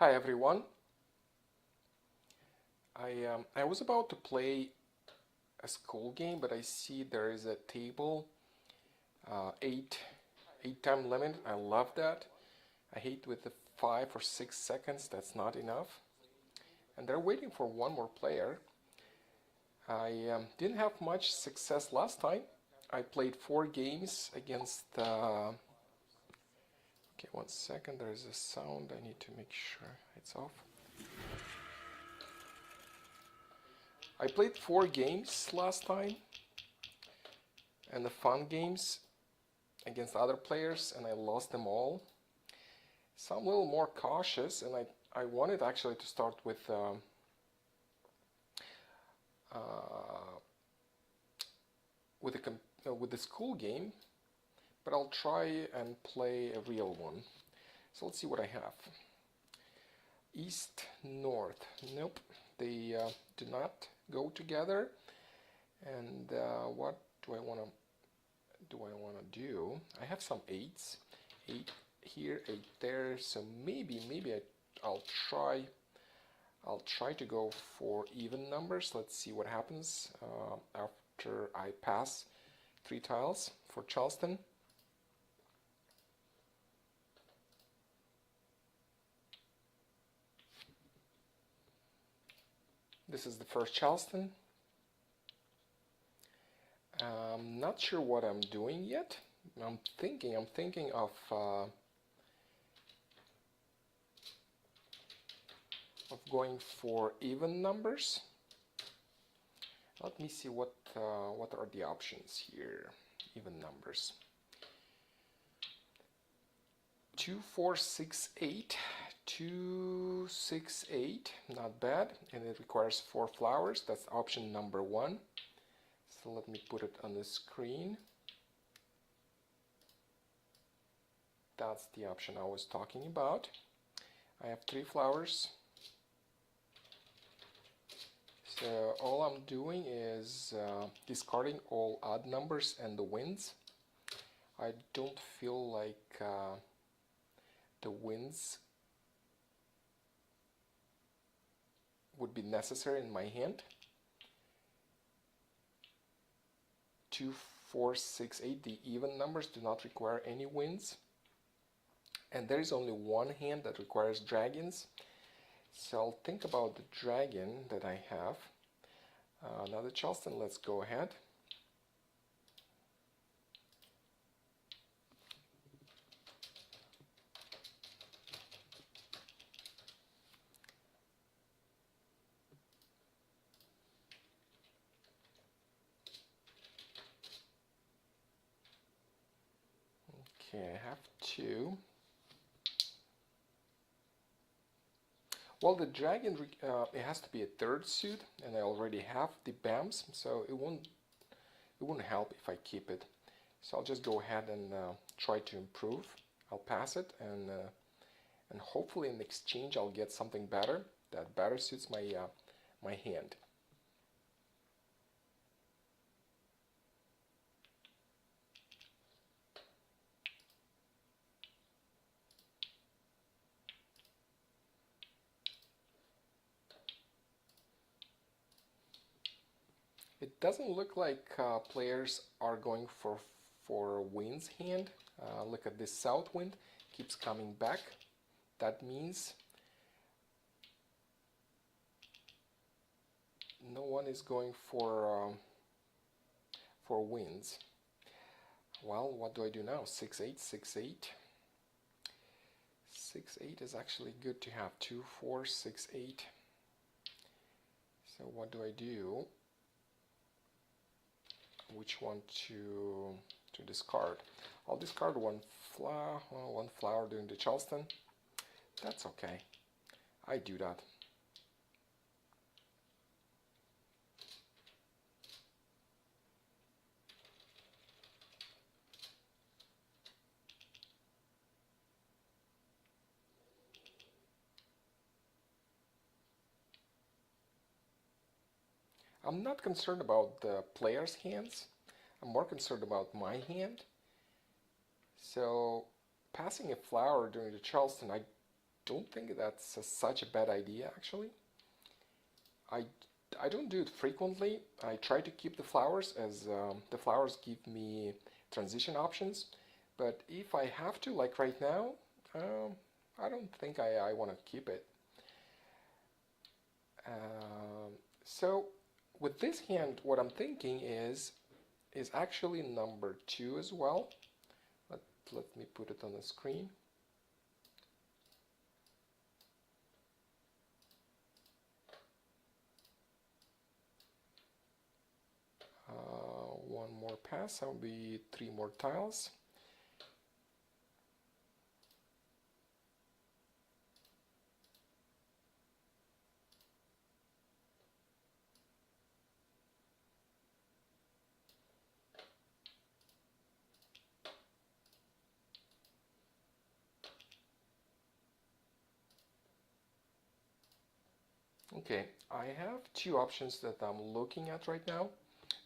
Hi everyone. I was about to play a school game, but I see there is a table, eight time limit. I love that. I hate with the 5 or 6 seconds. That's not enough. And they're waiting for one more player. I didn't have much success last time. I played 4 games against. Okay, 1 second. There is a sound. I need to make sure it's off. I played 4 games last time, and the fun games against other players, and I lost them all. So I'm a little more cautious, and I wanted actually to start uh, with the school game, but I'll try and play a real one. So let's see what I have. East, north. Nope, they do not go together. And what do I want to do? I have some 8s, 8 here, 8 there. So maybe I'll try to go for even numbers. Let's see what happens after I pass 3 tiles for Charleston. This is the first Charleston. I'm not sure what I'm doing yet. I'm thinking of going for even numbers. Let me see what are the options here. Even numbers. 2, 4, 6, 8. 2, 6, 8. Not bad, and it requires 4 flowers. That's option number 1. So let me put it on the screen. That's the option I was talking about. I have 3 flowers. So all I'm doing is discarding all odd numbers and the winds. I don't feel like the winds would be necessary in my hand. 2, 4, 6, 8, the even numbers do not require any winds. And there is only one hand that requires dragons. So I'll think about the dragon that I have. Now the Charleston, let's go ahead. Okay, I have 2. Well, the dragon, it has to be a 3rd suit, and I already have the BAMs, so it wouldn't help if I keep it. So I'll just go ahead and try to improve. I'll pass it, and hopefully in exchange I'll get something better that better suits my hand. It doesn't look like players are going for wind's hand. Look at this south wind, keeps coming back. That means no one is going for winds. Well, what do I do now? 6, 8, 6, 8. 6, 8 is actually good to have. 2, 4, 6, 8. So what do I do? Which one to discard? I'll discard one flower during the Charleston. That's okay. I do that. I'm not concerned about the player's hands. I'm more concerned about my hand. So passing a flower during the Charleston, don't think that's such a bad idea actually. I, I don't do it frequently. I try to keep the flowers as the flowers give me transition options. But if I have to, like right now, I don't think I want to keep it. So with this hand, what I'm thinking is actually number 2 as well. Let me put it on the screen. One more pass, that will be 3 more tiles. Okay, I have 2 options that I'm looking at right now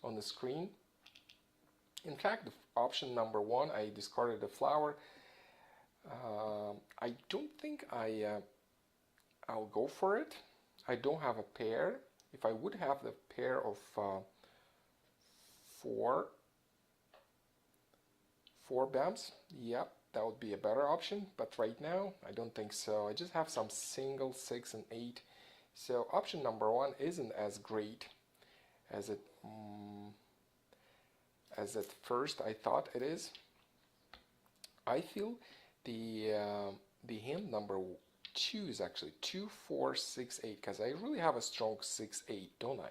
on the screen. In fact, option number 1, I discarded a flower. I don't think I'll go for it. I don't have a pair. If I would have the pair of four BAMs, yep, that would be a better option. But right now, I don't think so. I just have some single 6 and 8. So option number 1 isn't as great as it as at first I thought it is. I feel the hand number 2 is actually 2, 4, 6, 8 because I really have a strong 6, 8, don't I?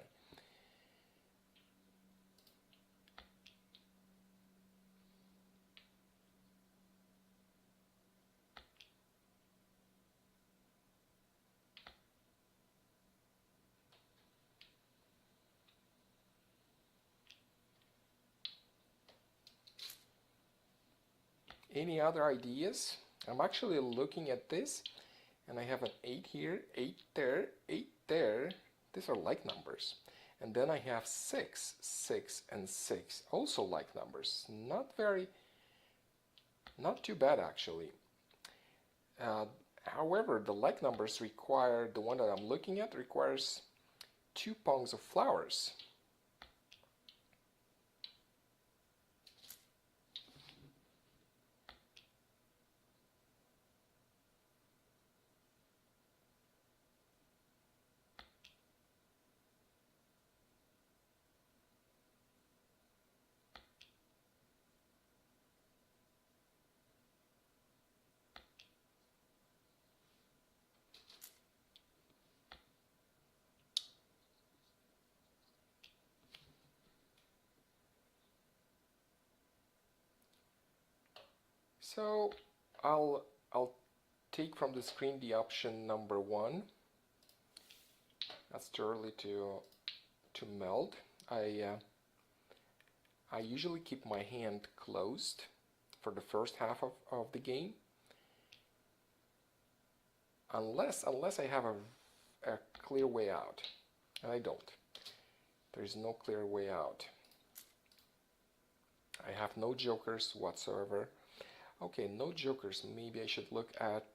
Any other ideas? I'm actually looking at this and I have an 8 here, 8 there, 8 there. These are like numbers. And then I have 6, 6, and 6, also like numbers. Not too bad actually. However, the like numbers require, the one that I'm looking at requires 2 pongs of flowers. So I'll take from the screen the option number 1. That's too early to meld. I usually keep my hand closed for the first half of the game, unless I have a clear way out, and I don't. There's no clear way out. I have no jokers whatsoever. Okay, no jokers. Maybe I should look at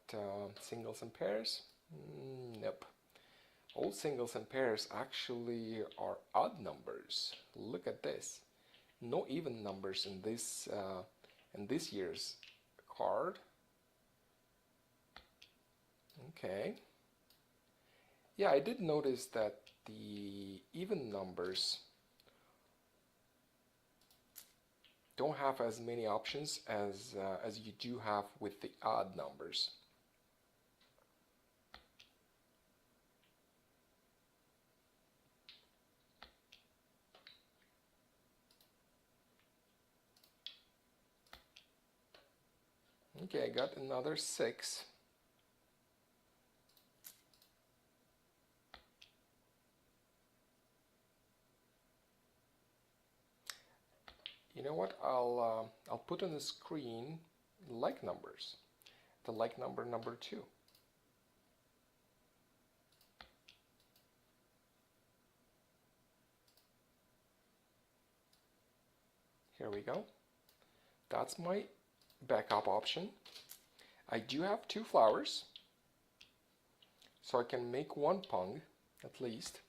singles and pairs. Nope. All singles and pairs actually are odd numbers. Look at this. No even numbers in this year's card. Okay. Yeah, I did notice that the even numbers don't have as many options as you do have with the odd numbers. Okay, I got another 6. You know what? I'll put on the screen like numbers. The like number 2. Here we go. That's my backup option. I do have 2 flowers. so I can make one pong at least.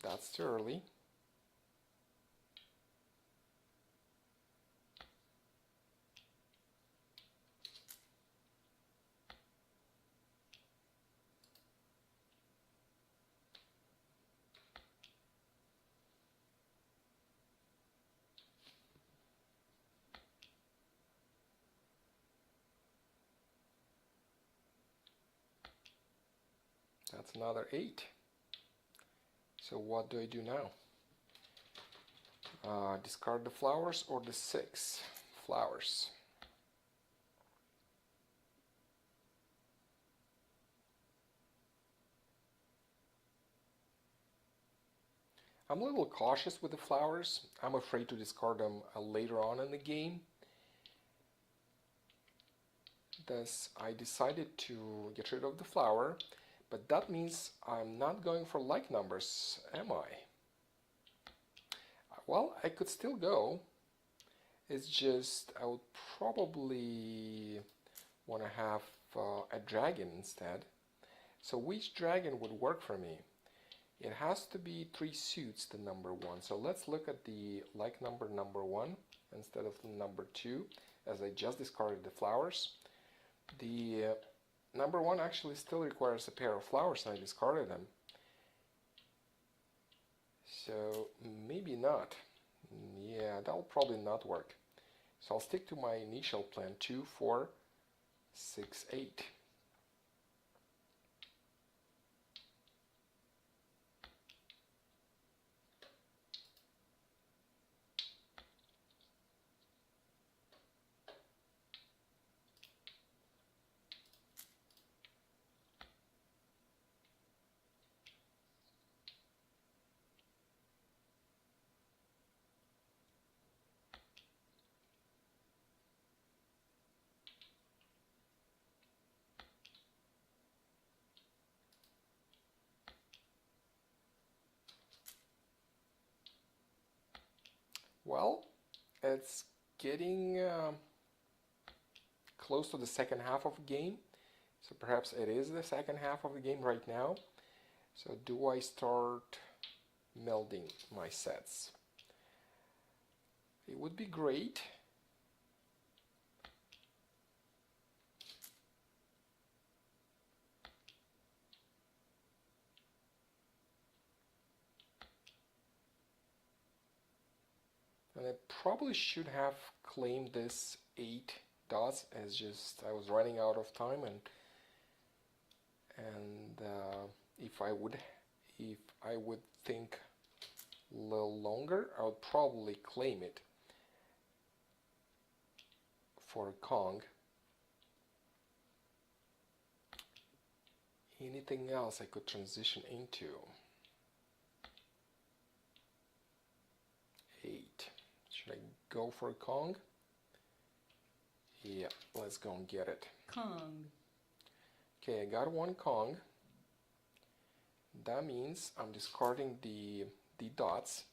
That's too early. That's another 8. So what do I do now? Discard the flowers or the 6? Flowers. I'm a little cautious with the flowers. I'm afraid to discard them later on in the game. Thus, I decided to get rid of the flower, but that means I'm not going for like numbers, am I? Well, I could still go. It's just I would probably want to have a dragon instead. So which dragon would work for me? It has to be 3 suits, the number 1. So let's look at the like number 1 instead of the number 2, as I just discarded the flowers. The number 1 actually still requires a pair of flowers, and I discarded them. So maybe not. Yeah, that'll probably not work. So I'll stick to my initial plan, 2, 4, 6, 8. Well, it's getting close to the second half of the game. So perhaps it is the second half of the game right now. So do I start melding my sets? It would be great. And I probably should have claimed this 8 dots, as just I was running out of time, and if I would think a little longer, I would probably claim it for Kong. Anything else I could transition into? 8. Should I go for Kong? Yeah, let's go and get it. Kong. Okay, I got one Kong. That means I'm discarding the dots.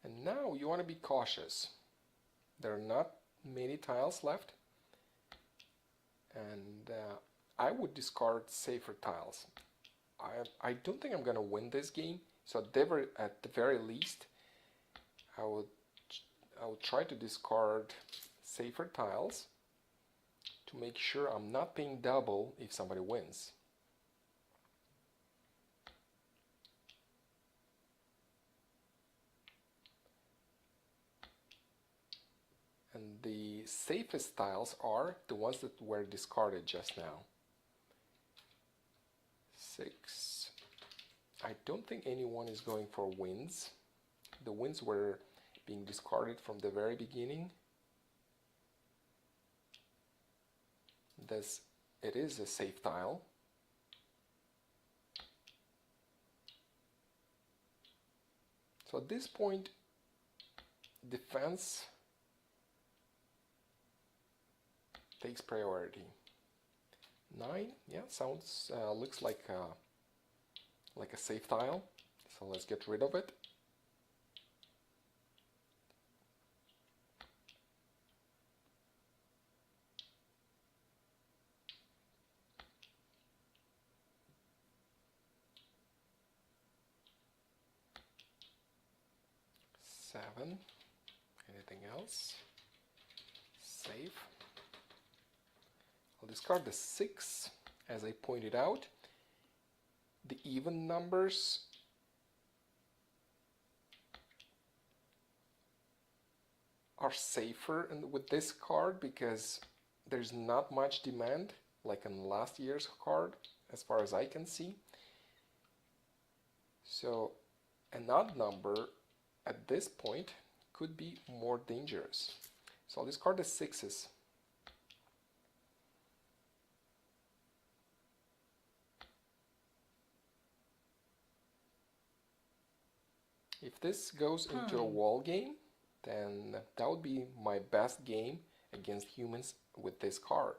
And now you want to be cautious. There are not many tiles left, and I would discard safer tiles. I don't think I'm gonna win this game, so at the very least, I would try to discard safer tiles to make sure I'm not paying double if somebody wins. And the safest tiles are the ones that were discarded just now. 6. I don't think anyone is going for wins. The wins were being discarded from the very beginning. Thus, it is a safe tile. So at this point, defense takes priority. 9, yeah, sounds looks like a safe tile. So let's get rid of it. Seven. Anything else? Save. I'll discard the 6. As I pointed out, the even numbers are safer with this card because there's not much demand like in last year's card as far as I can see. So an odd number at this point could be more dangerous. So I'll discard the 6s. If this goes into a wall game, then that would be my best game against humans with this card.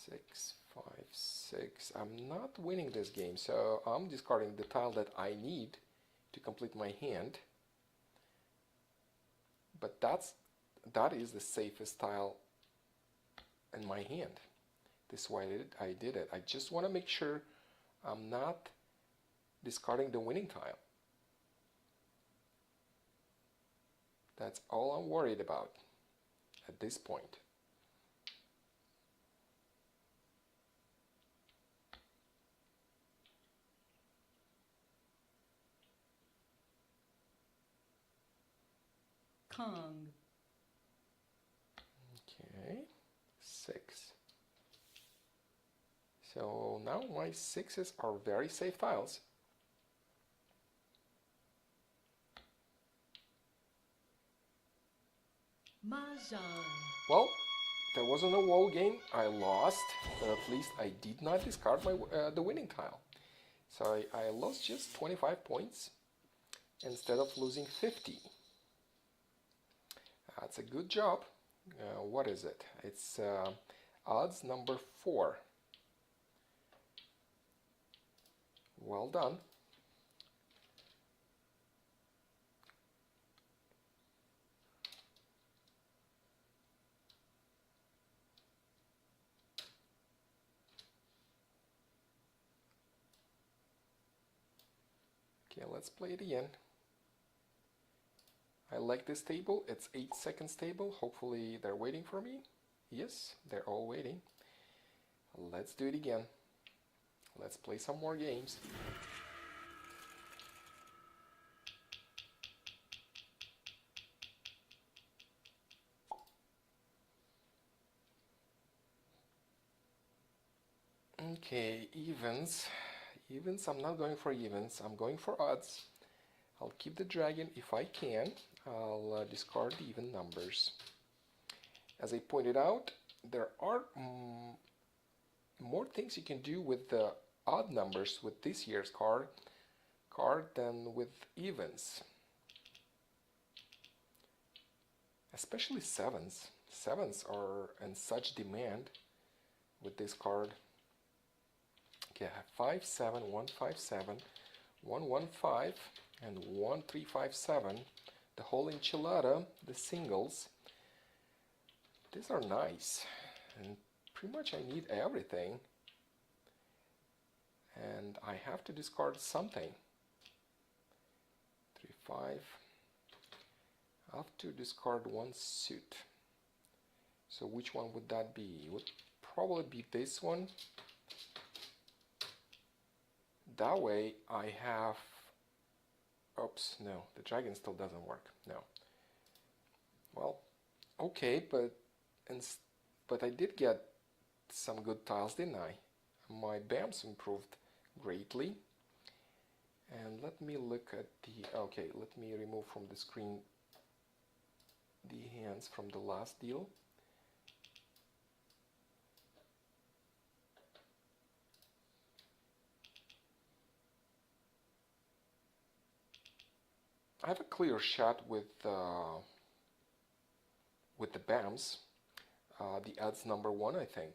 6, 5, 6. I'm not winning this game, so I'm discarding the tile that I need to complete my hand. But that is the safest tile in my hand. This is why I did it. I just want to make sure I'm not discarding the winning tile. That's all I'm worried about at this point. Kong. Okay, 6. So now my 6s are very safe tiles. Mahjong. Well, there wasn't a wall game. I lost, but at least I did not discard my the winning tile. So I lost just 25 points instead of losing 50. That's a good job. What is it? It's odds number 4. Well done. Okay, let's play it again. I like this table. It's 8 seconds table. Hopefully they're waiting for me. Yes, they're all waiting. Let's do it again. Let's play some more games. Okay, evens. Evens, I'm not going for evens. I'm going for odds. I'll keep the dragon if I can. I'll discard the even numbers. As I pointed out, there are more things you can do with the odd numbers with this year's card than with evens. Especially 7s. 7s are in such demand with this card. Okay, I have 5, 7, 1, 5, 7, 1, 1, 5, and 1, 3, 5, 7. The whole enchilada, the singles. These are nice. And pretty much I need everything. And I have to discard something. 3, 5. I have to discard one suit. So which one would that be? It would probably be this one. That way I have... Oops, no, the dragon still doesn't work. No. Well, okay, but I did get some good tiles, didn't I? My BAMs improved greatly. And let me look at the... Okay, let me remove from the screen the hands from the last deal. I have a clear shot with the BAMs, the odds number 1, I think.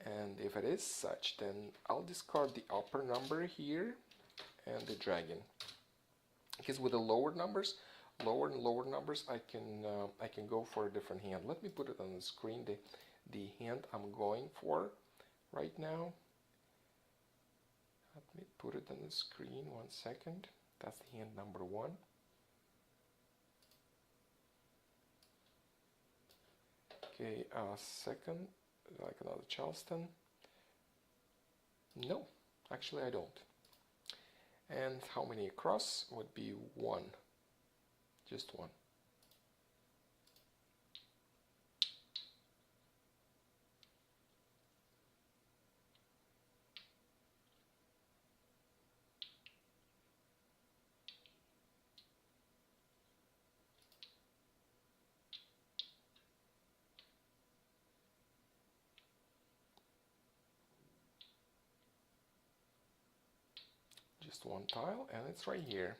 And if it is such, then I'll discard the upper number here and the dragon. Because with the lower numbers, lower and lower numbers, I can go for a different hand. Let me put it on the screen, the hand I'm going for right now. Let me put it on the screen 1 second. That's the hand number 1. Okay, second, like another Charleston. No, actually I don't. And how many across would be 1, just 1. Just 1 tile, and it's right here.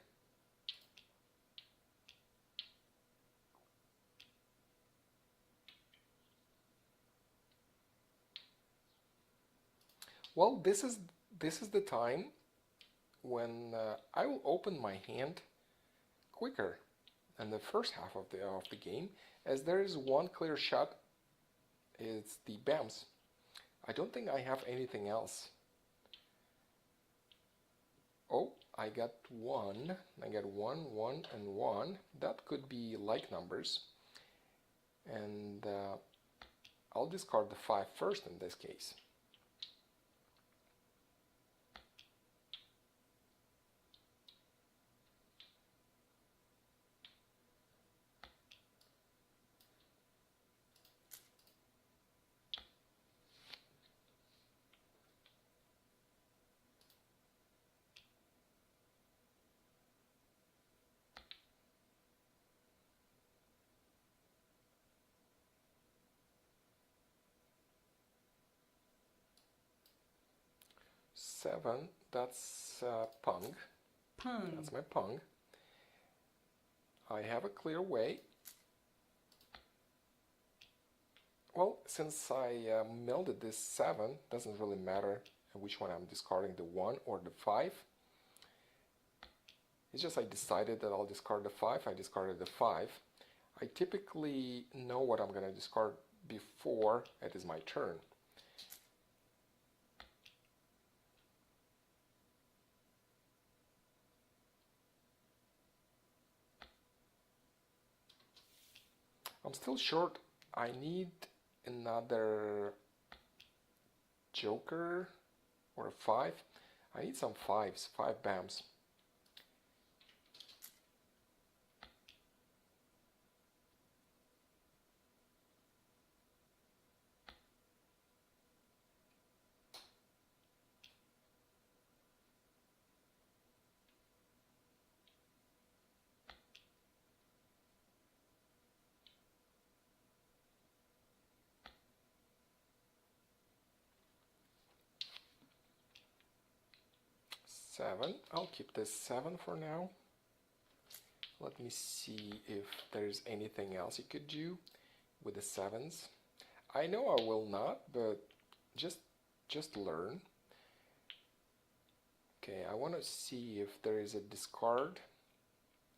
Well, this is the time when I will open my hand quicker than the first half of the game, as there is one clear shot. It's the BAMs. I don't think I have anything else. Oh, I got 1. I got 1, 1, and 1. That could be like numbers. And I'll discard the 5 first in this case. Seven, that's Pung. Pung. That's my Pung. I have a clear way. Well, since I melded this 7, doesn't really matter which one I'm discarding, the 1 or the 5. It's just I decided that I'll discard the 5, I discarded the 5. I typically know what I'm going to discard before it is my turn. I'm still short. I need another joker or a 5. I need some 5s, 5 BAMs. Seven. I'll keep this 7 for now. Let me see if there's anything else you could do with the 7s. I know I will not, but just learn. Okay, I want to see if there is a discard,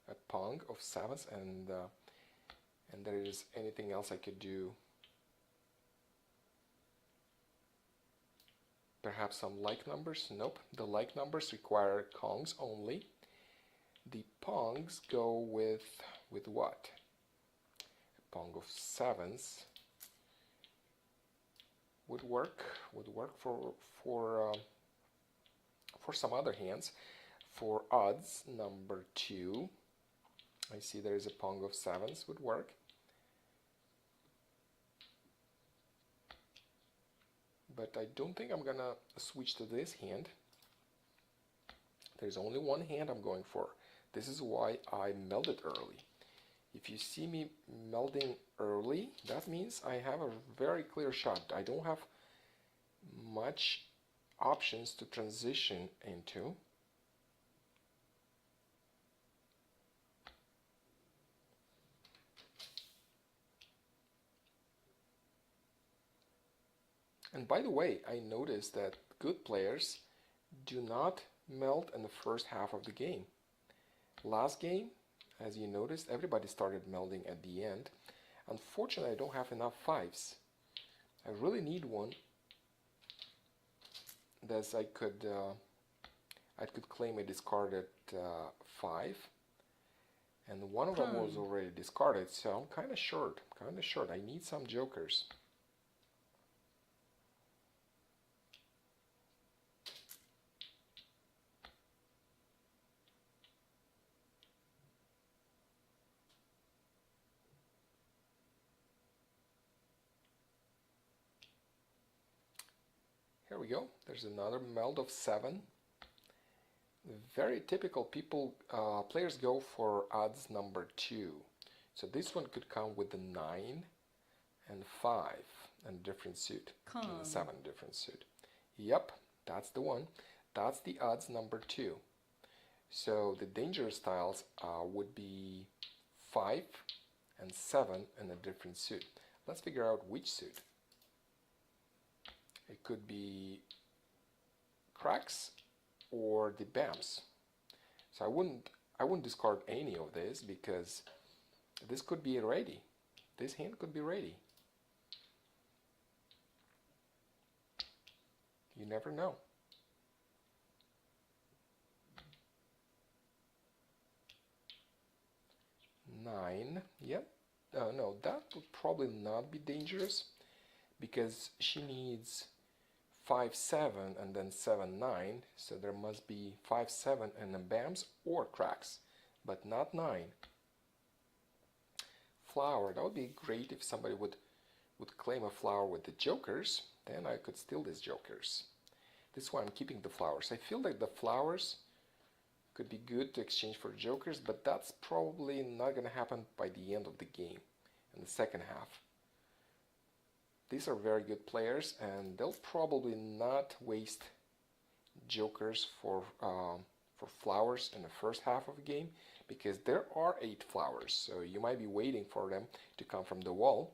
a Pung of 7s, and there is anything else I could do. Perhaps some like numbers? Nope. The like numbers require Kongs only. The Pungs go with what? A Pung of 7s would work for some other hands. For odds number 2, I see there is a Pung of 7s would work. But I don't think I'm gonna switch to this hand. There's only one hand I'm going for. This is why I melded early. If you see me melding early, that means I have a very clear shot. I don't have much options to transition into. And by the way, I noticed that good players do not melt in the first half of the game. Last game, as you noticed, everybody started melting at the end. Unfortunately, I don't have enough fives. I really need one that I could claim a discarded five, and one of them was already discarded, so I'm kind of short. I need some jokers. Here we go. There's another meld of 7. Very typical players go for odds number 2. So this one could come with the 9 and 5 and different suit. And 7 different suit. Yep, that's the one. That's the odds number 2. So the dangerous tiles would be 5 and 7 in a different suit. Let's figure out which suit. It could be cracks or the BAMs. So I wouldn't discard any of this because this could be ready. This hand could be ready. You never know. Nine, yep. No, that would probably not be dangerous because she needs 5, 7 and then 7, 9, so there must be 5, 7 and then BAMs or cracks, but not 9. Flower, that would be great if somebody would claim a flower with the jokers, then I could steal these jokers. This is why I'm keeping the flowers. I feel like the flowers could be good to exchange for jokers, but that's probably not going to happen by the end of the game, in the second half. These are very good players, and they'll probably not waste jokers for flowers in the first half of the game, because there are 8 flowers, so you might be waiting for them to come from the wall.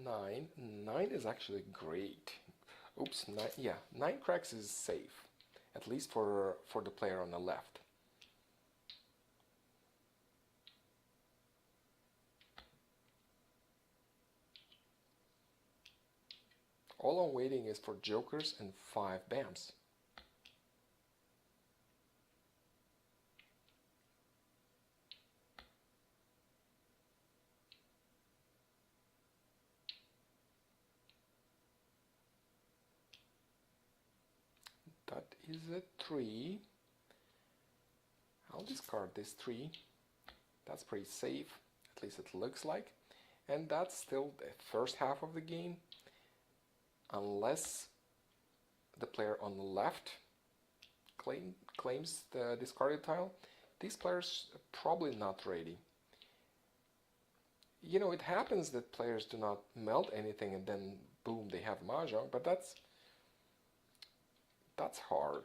Nine is actually great. Oops, 9, yeah, 9 cracks is safe, at least for the player on the left. All I'm waiting is for jokers and 5 BAMs. That is a 3. I'll discard this 3. That's pretty safe, at least it looks like. And that's still the first half of the game, unless the player on the left claims the discarded tile. These players are probably not ready. You know, it happens that players do not melt anything and then boom, they have mahjong, but that's hard.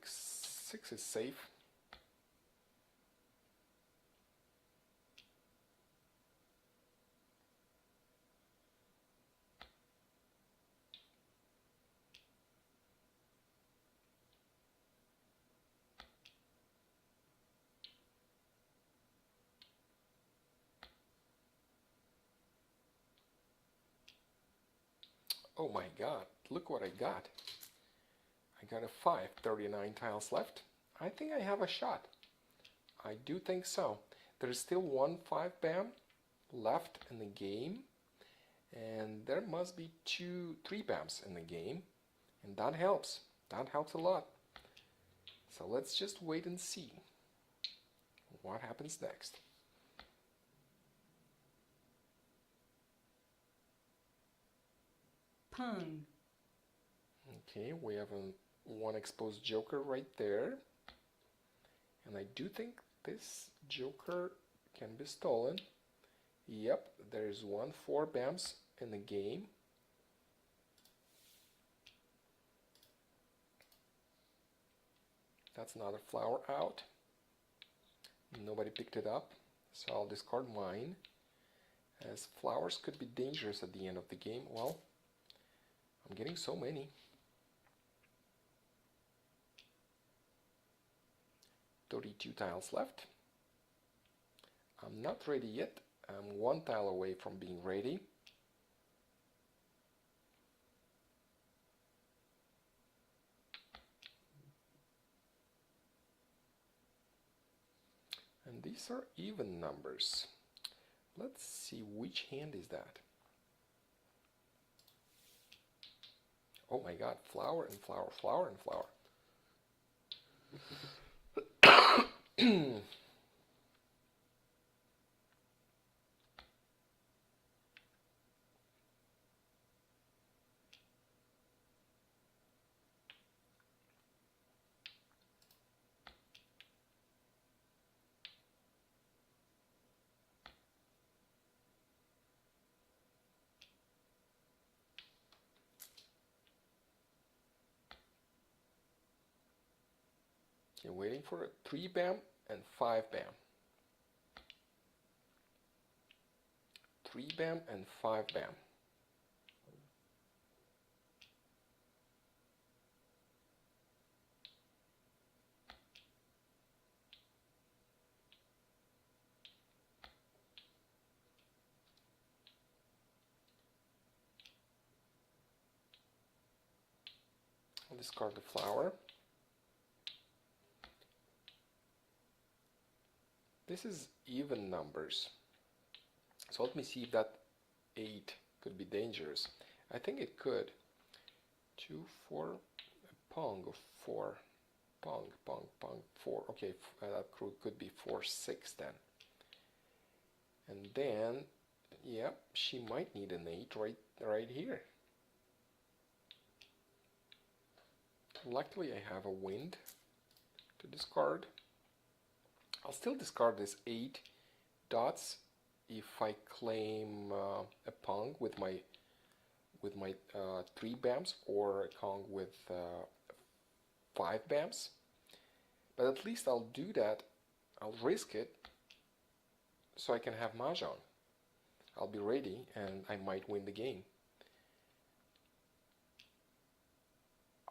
Six is safe. Oh my god, look what I got. I got a 5, 39 tiles left. I think I have a shot. I do think so. There is still one 5 BAM left in the game, And there must be 3 BAMs in the game, and that helps. That helps a lot. So let's just wait and see what happens next. Pung. Okay, we have one exposed joker right there. And I do think this joker can be stolen. Yep, there's 4 BAMs in the game. That's another flower out. Nobody picked it up, so I'll discard mine, as flowers could be dangerous at the end of the game. Well, I'm getting so many. 32 tiles left. I'm not ready yet. I'm 1 tile away from being ready. And these are even numbers. Let's see, which hand is that? Oh my god, flower and flower, flower and flower. Okay, waiting for a 3 BAM and 5 BAM. 3 BAM and 5 BAM. I'll discard the flower. This is even numbers. So let me see if that 8 could be dangerous. I think it could. 2, 4, a pong of 4. Pong, pong, pong, 4. Okay, that could be 4, 6 then. And then, yeah, she might need an 8 right here. Luckily I have a wind to discard. I'll still discard this 8 dots if I claim a pong with my 3 BAMs, or a Kong with 5 BAMs. But at least I'll do that. I'll risk it so I can have Mahjong. I'll be ready and I might win the game.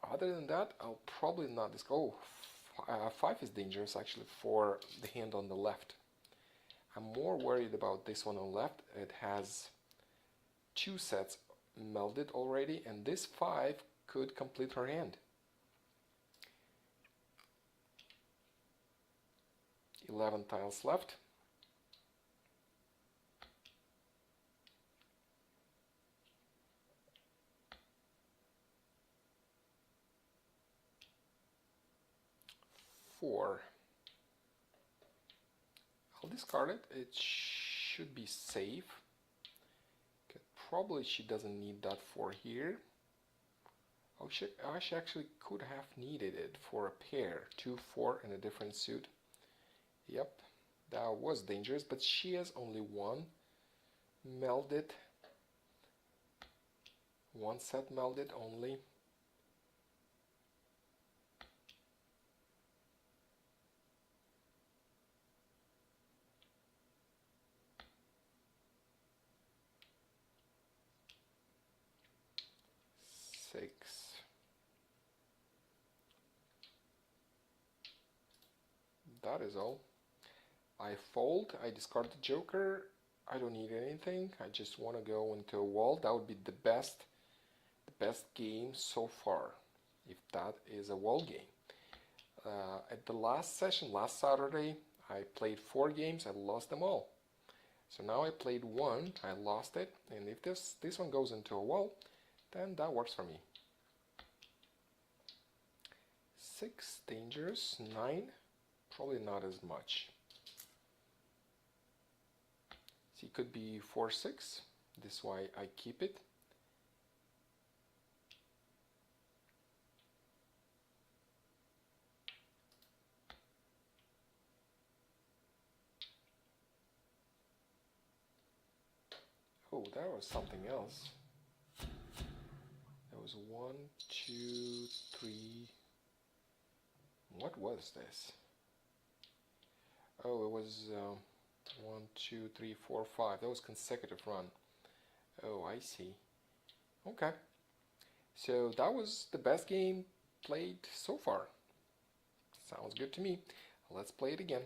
Other than that, I'll probably not discard. Oh, 5 is dangerous actually for the hand on the left. I'm more worried about this one on the left. It has 2 sets melded already, and this 5 could complete her hand. 11 tiles left. Four. I'll discard it. It should be safe. Okay, probably she doesn't need that 4 here. Oh, she actually could have needed it for a pair. 2, 4 in a different suit. Yep, that was dangerous, but she has only 1 melded. 1 set melded only. Six. That is all. I fold, I discard the joker. I don't need anything. I just want to go into a wall. That would be the best game so far, if that is a wall game. At the last session, last Saturday, I played 4 games. I lost them all. So now I played one, I lost it, and if this one goes into a wall, then that works for me. 6 dangerous, 9 probably not as much. See, it could be 4-6. This is why I keep it. Oh, that was something else. There was 1, 2, 3. What was this? Oh, it was 1, 2, 3, 4, 5. That was consecutive run. Oh, I see. Okay. So that was the best game played so far. Sounds good to me. Let's play it again.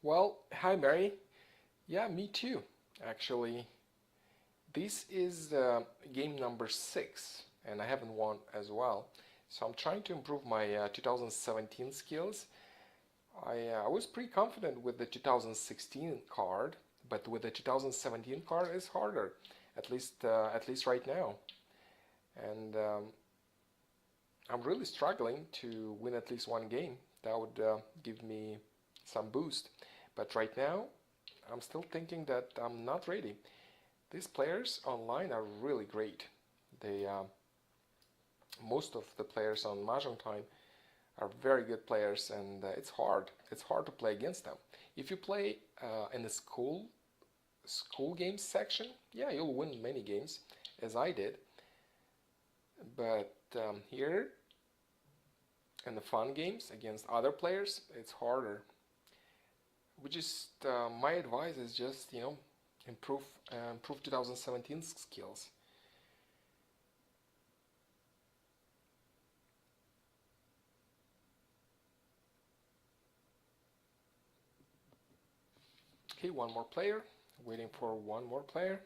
Well, hi Mary. Yeah, me too. Actually, this is game number 6, and I haven't won as well. So I'm trying to improve my 2017 skills. I was pretty confident with the 2016 card, but with the 2017 card it's harder, at least right now. And I'm really struggling to win at least one game. That would give me some boost. But right now, I'm still thinking that I'm not ready. These players online are really great. They most of the players on Mahjong Time are very good players, and it's hard. It's hard to play against them. If you play in the school games section, yeah, you'll win many games, as I did. But here in the fun games against other players, it's harder. We just my advice is just improve 2017 skills. Okay, one more player. Waiting for one more player.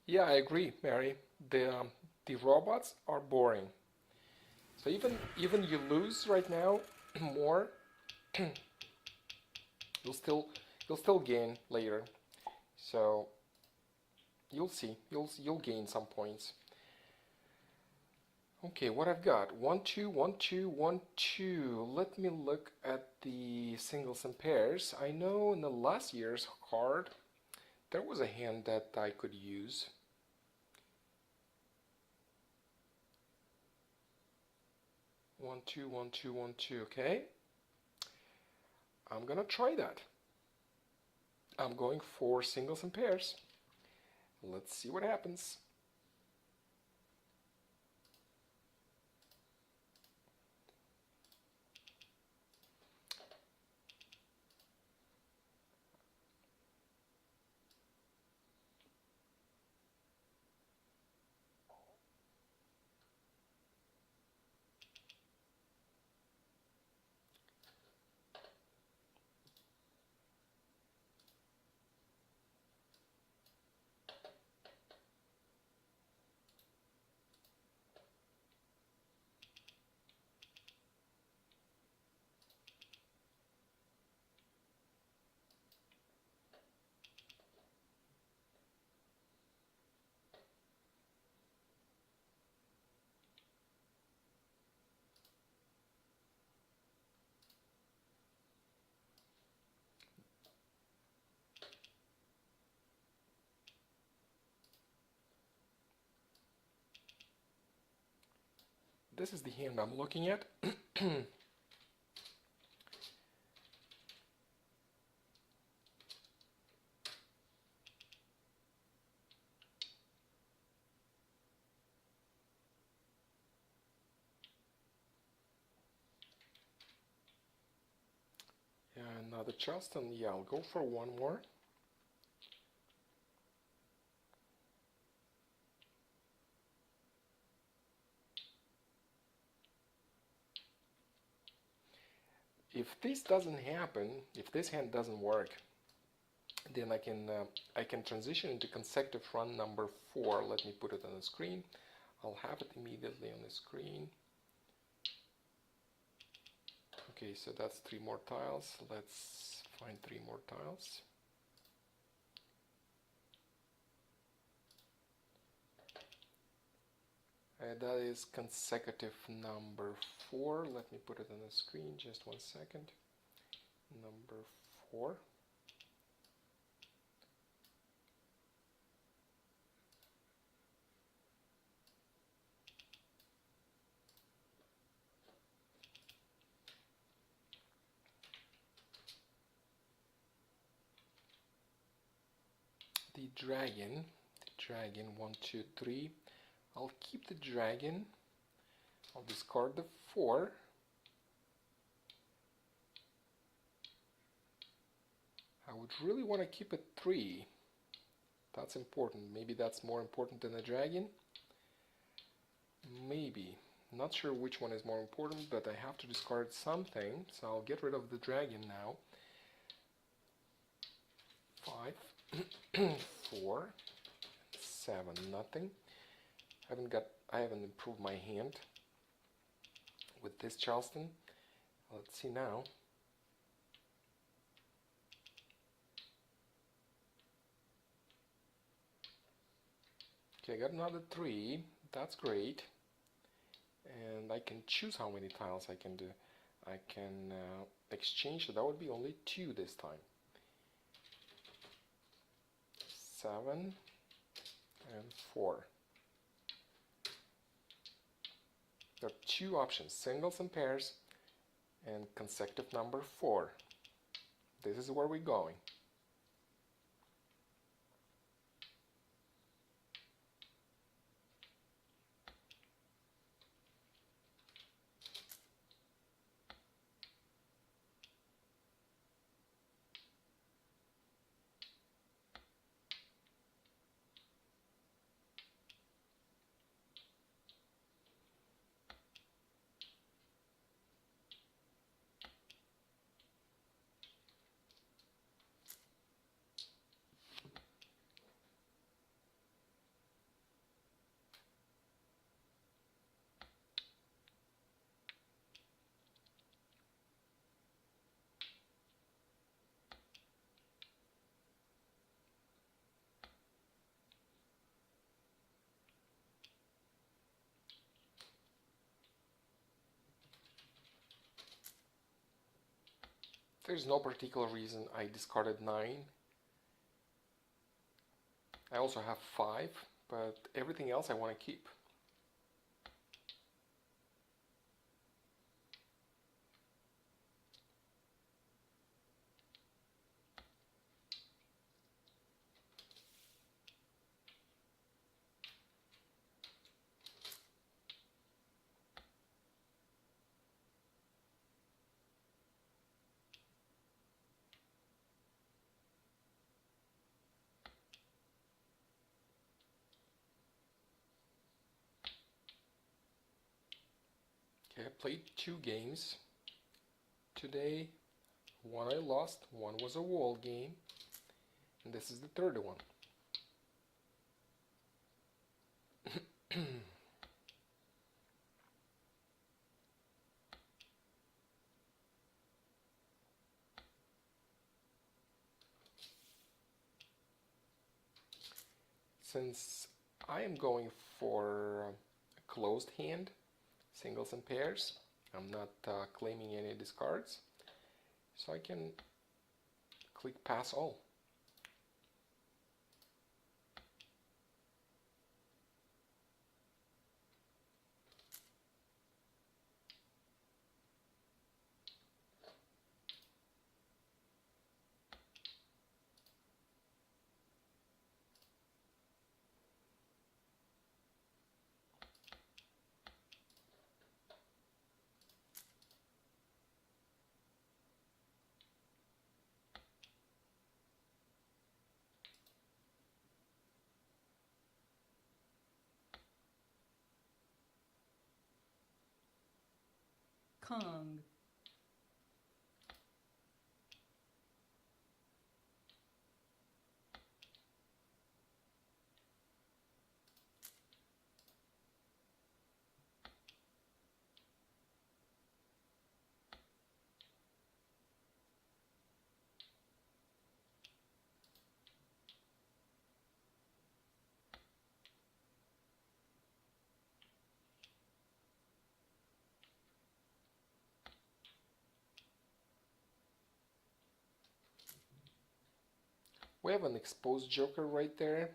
Yeah, I agree, Mary. The robots are boring. So even you lose right now more, you'll still you'll still gain later. So you'll see. You'll gain some points. Okay, what I've got? 1, 2, 1, 2, 1, 2. Let me look at the singles and pairs. I know in the last year's card there was a hand that I could use. 1, 2, 1, 2, 1, 2. Okay, I'm gonna try that. I'm going for singles and pairs. Let's see what happens. This is the hand I'm looking at. Another Charleston. Yeah, I'll go for one more. If this doesn't happen, if this hand doesn't work, then I can transition into consecutive run number 4. Let me put it on the screen. I'll have it immediately on the screen. Okay, so that's 3 more tiles. Let's find 3 more tiles. That is consecutive number 4. Let me put it on the screen, just 1 second. Number 4. The dragon, 1, 2, 3. I'll keep the dragon. I'll discard the 4. I would really want to keep it 3. That's important. Maybe that's more important than the dragon. Maybe. Not sure which one is more important, but I have to discard something, so I'll get rid of the dragon now. 5, 4, 7, nothing. I haven't improved my hand with this Charleston. Let's see now. Okay, I got another 3. That's great. And I can choose how many tiles I can do. I can exchange, so that would be only 2 this time. 7 and 4. There are 2 options, singles and pairs, and consecutive number 4. This is where we're going. There's no particular reason I discarded 9. I also have 5, but everything else I want to keep. Okay, I played 2 games today. One I lost, one was a wall game, and this is the third one. Since I am going for a closed hand, singles and pairs, I'm not claiming any discards, so I can click pass all. Kong. We have an exposed joker right there.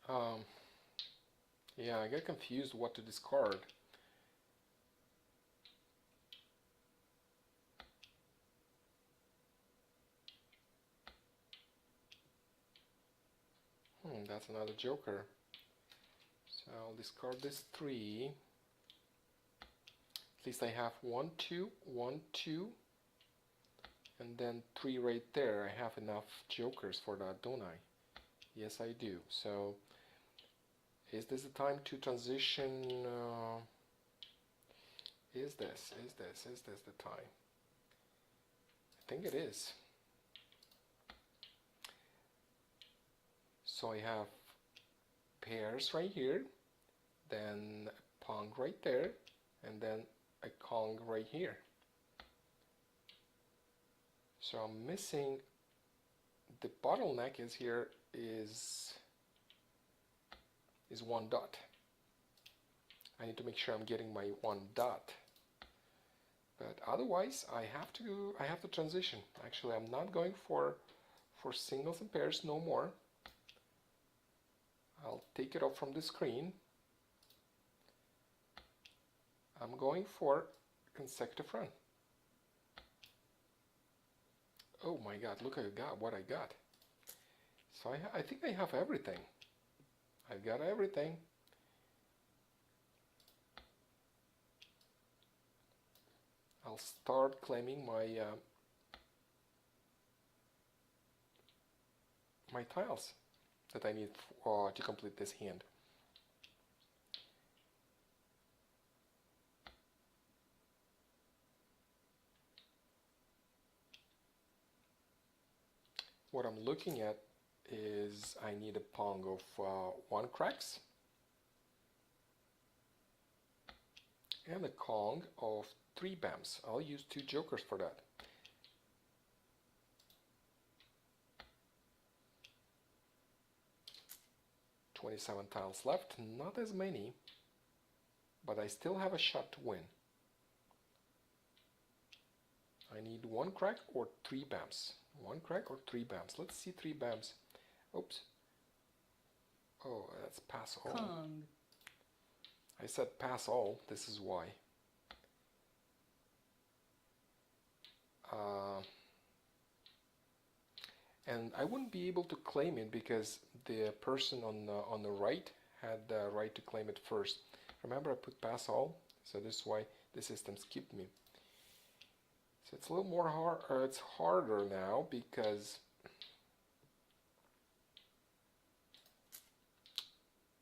Um, yeah, I got confused what to discard. That's another joker. So I'll discard this 3. At least I have 1, 2, 1, 2, and then 3 right there. I have enough jokers for that, don't I? Yes, I do. So is this the time to transition? Is this the time? I think it is. So I have pairs right here, then a pong right there, and then a Kong right here. So I'm missing, the bottleneck is here is 1 dot. I need to make sure I'm getting my 1 dot. But otherwise, I have to transition. Actually, I'm not going for singles and pairs no more. I'll take it off from the screen. I'm going for consecutive run. Oh my God, look at what I got. So I think I have everything. I've got everything. I'll start claiming my tiles that I need to complete this hand. What I'm looking at is I need a pong of 1 cracks and a kong of 3 bams. I'll use 2 jokers for that. "27 tiles left, not as many, but I still have a shot to win. I need 1 crack or 3 bams. 1 crack or 3 bams. Let's see 3 bams. Oops. Oh, that's pass all. Kong. I said pass all. This is why. And I wouldn't be able to claim it because the person on the right had the right to claim it first. Remember, I put pass all, so this is why the system skipped me. So it's a little more hard. It's harder now because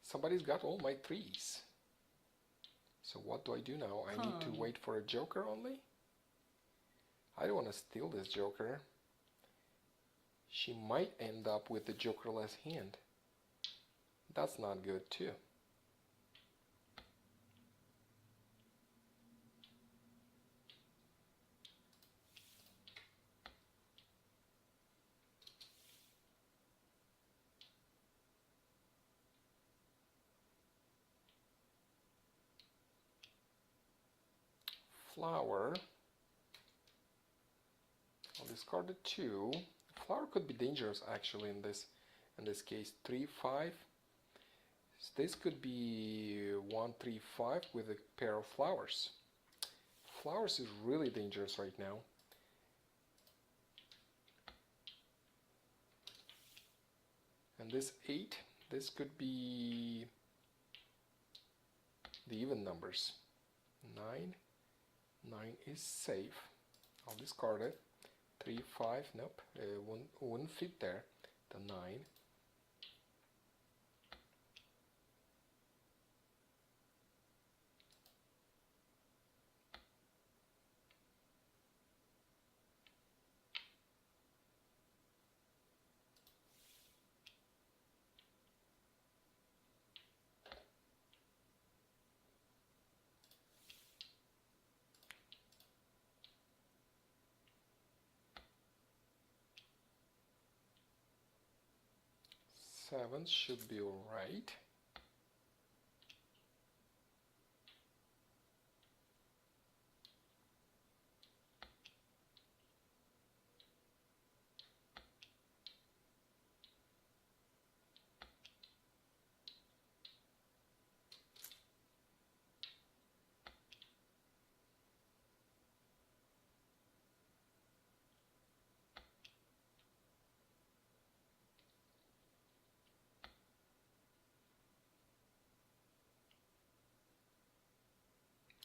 somebody's got all my 3s. So what do I do now? I need to wait for a joker only? I don't want to steal this joker. She might end up with the jokerless hand. That's not good too. Flower. I'll discard the 2. Flower could be dangerous actually in this case. 3, 5. So this could be 1, 3, 5 with a pair of flowers. Flowers is really dangerous right now. And this 8, this could be the even numbers. 9. 9 is safe. I'll discard it. 3, 5, nope, wouldn't fit there. The 9. Seven should be alright.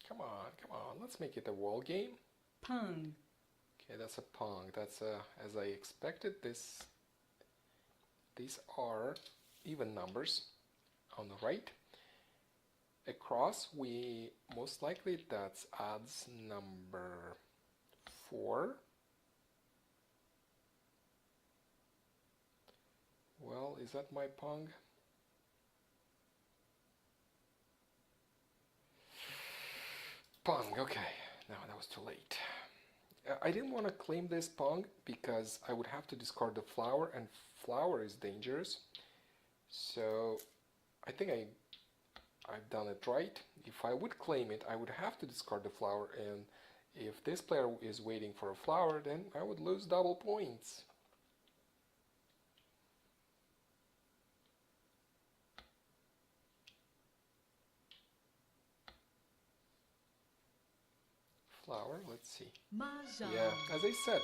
Come on, come on, let's make it a wall game. Pong. Okay, that's a pong. That's as I expected. These are even numbers on the right. Across, we most likely that's odds number 4. Well, is that my pong? Pong, okay. No, that was too late. I didn't want to claim this pong because I would have to discard the flower, and flower is dangerous. So I think I've done it right. If I would claim it, I would have to discard the flower, and If this player is waiting for a flower, then I would lose double points. Flower, let's see. Yeah, as I said,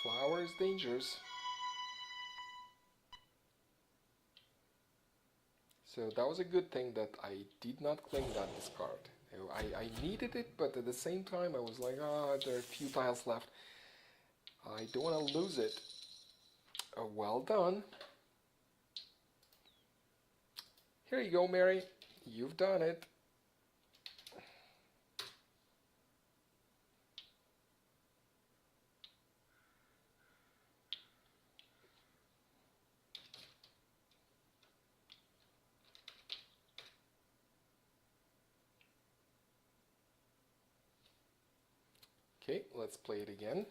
flower is dangerous. So that was a good thing that I did not claim that discard. I needed it, but at the same time I was like, ah, there are a few tiles left. I don't want to lose it. Well done. Here you go, Mary. You've done it. Okay, let's play it again.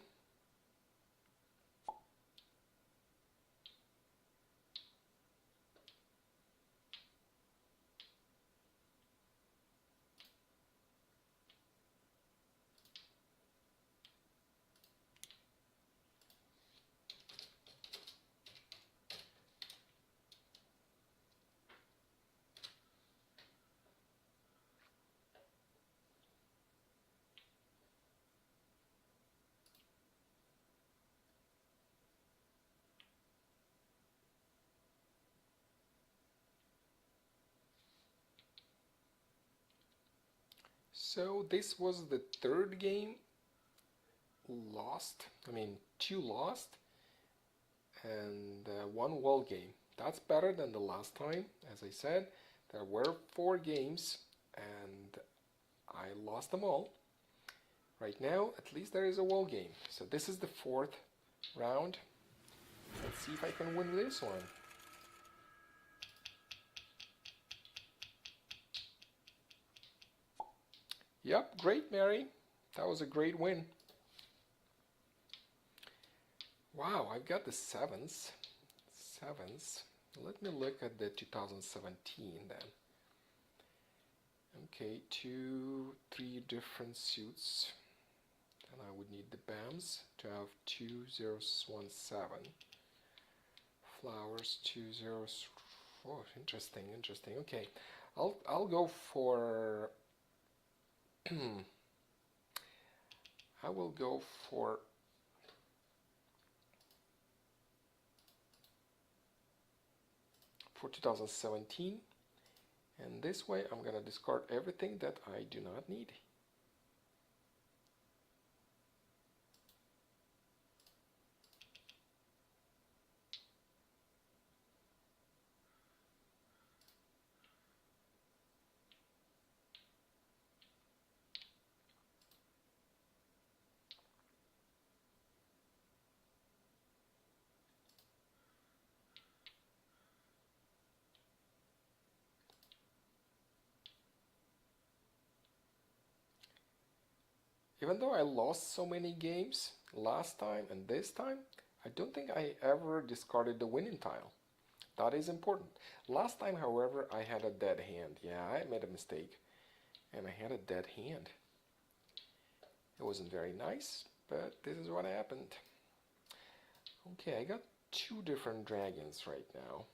So this was the third game lost. I mean, 2 lost and 1 wall game. That's better than the last time. As I said, there were 4 games and I lost them all. Right now, at least there is a wall game. So this is the 4th round. Let's see if I can win this one. Yep, great, Mary. That was a great win. Wow, I've got the 7s. 7s. Let me look at the 2017 then. Okay, 2, 3 different suits. And I would need the BAMs to have 2017. Flowers 20. Oh, interesting, interesting. Okay, I'll go for. I will go for. For 2017, and this way I'm gonna discard everything that I do not need. Even though I lost so many games last time and this time, I don't think I ever discarded the winning tile. That is important. Last time, however, I had a dead hand. Yeah, I made a mistake. And I had a dead hand. It wasn't very nice, but this is what happened. Okay, I got 2 different dragons right now.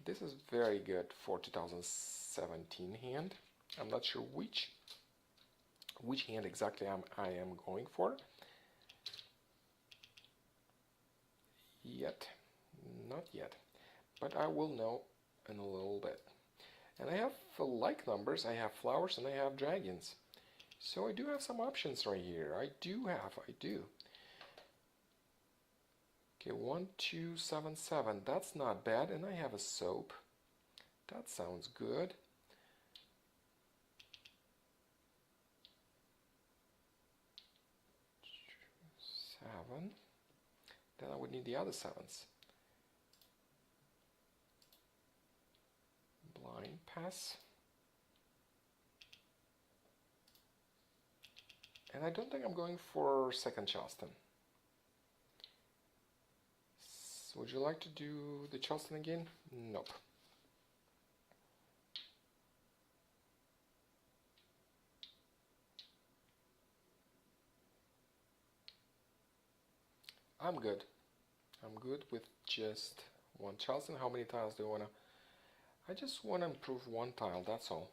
This is very good for 2017 hand. I'm not sure which hand exactly I am going for. Yet. Not yet. But I will know in a little bit. And I have like numbers, I have flowers and I have dragons. So I do have some options right here. I do. Okay, 1, 2, 7, 7. That's not bad. And I have a soap. That sounds good. 7. Then I would need the other 7s. Blind pass. And I don't think I'm going for second Charleston. Would you like to do the Charleston again? Nope. I'm good. I'm good with just one tiles. And how many tiles do you wanna? I just wanna improve one tile, that's all.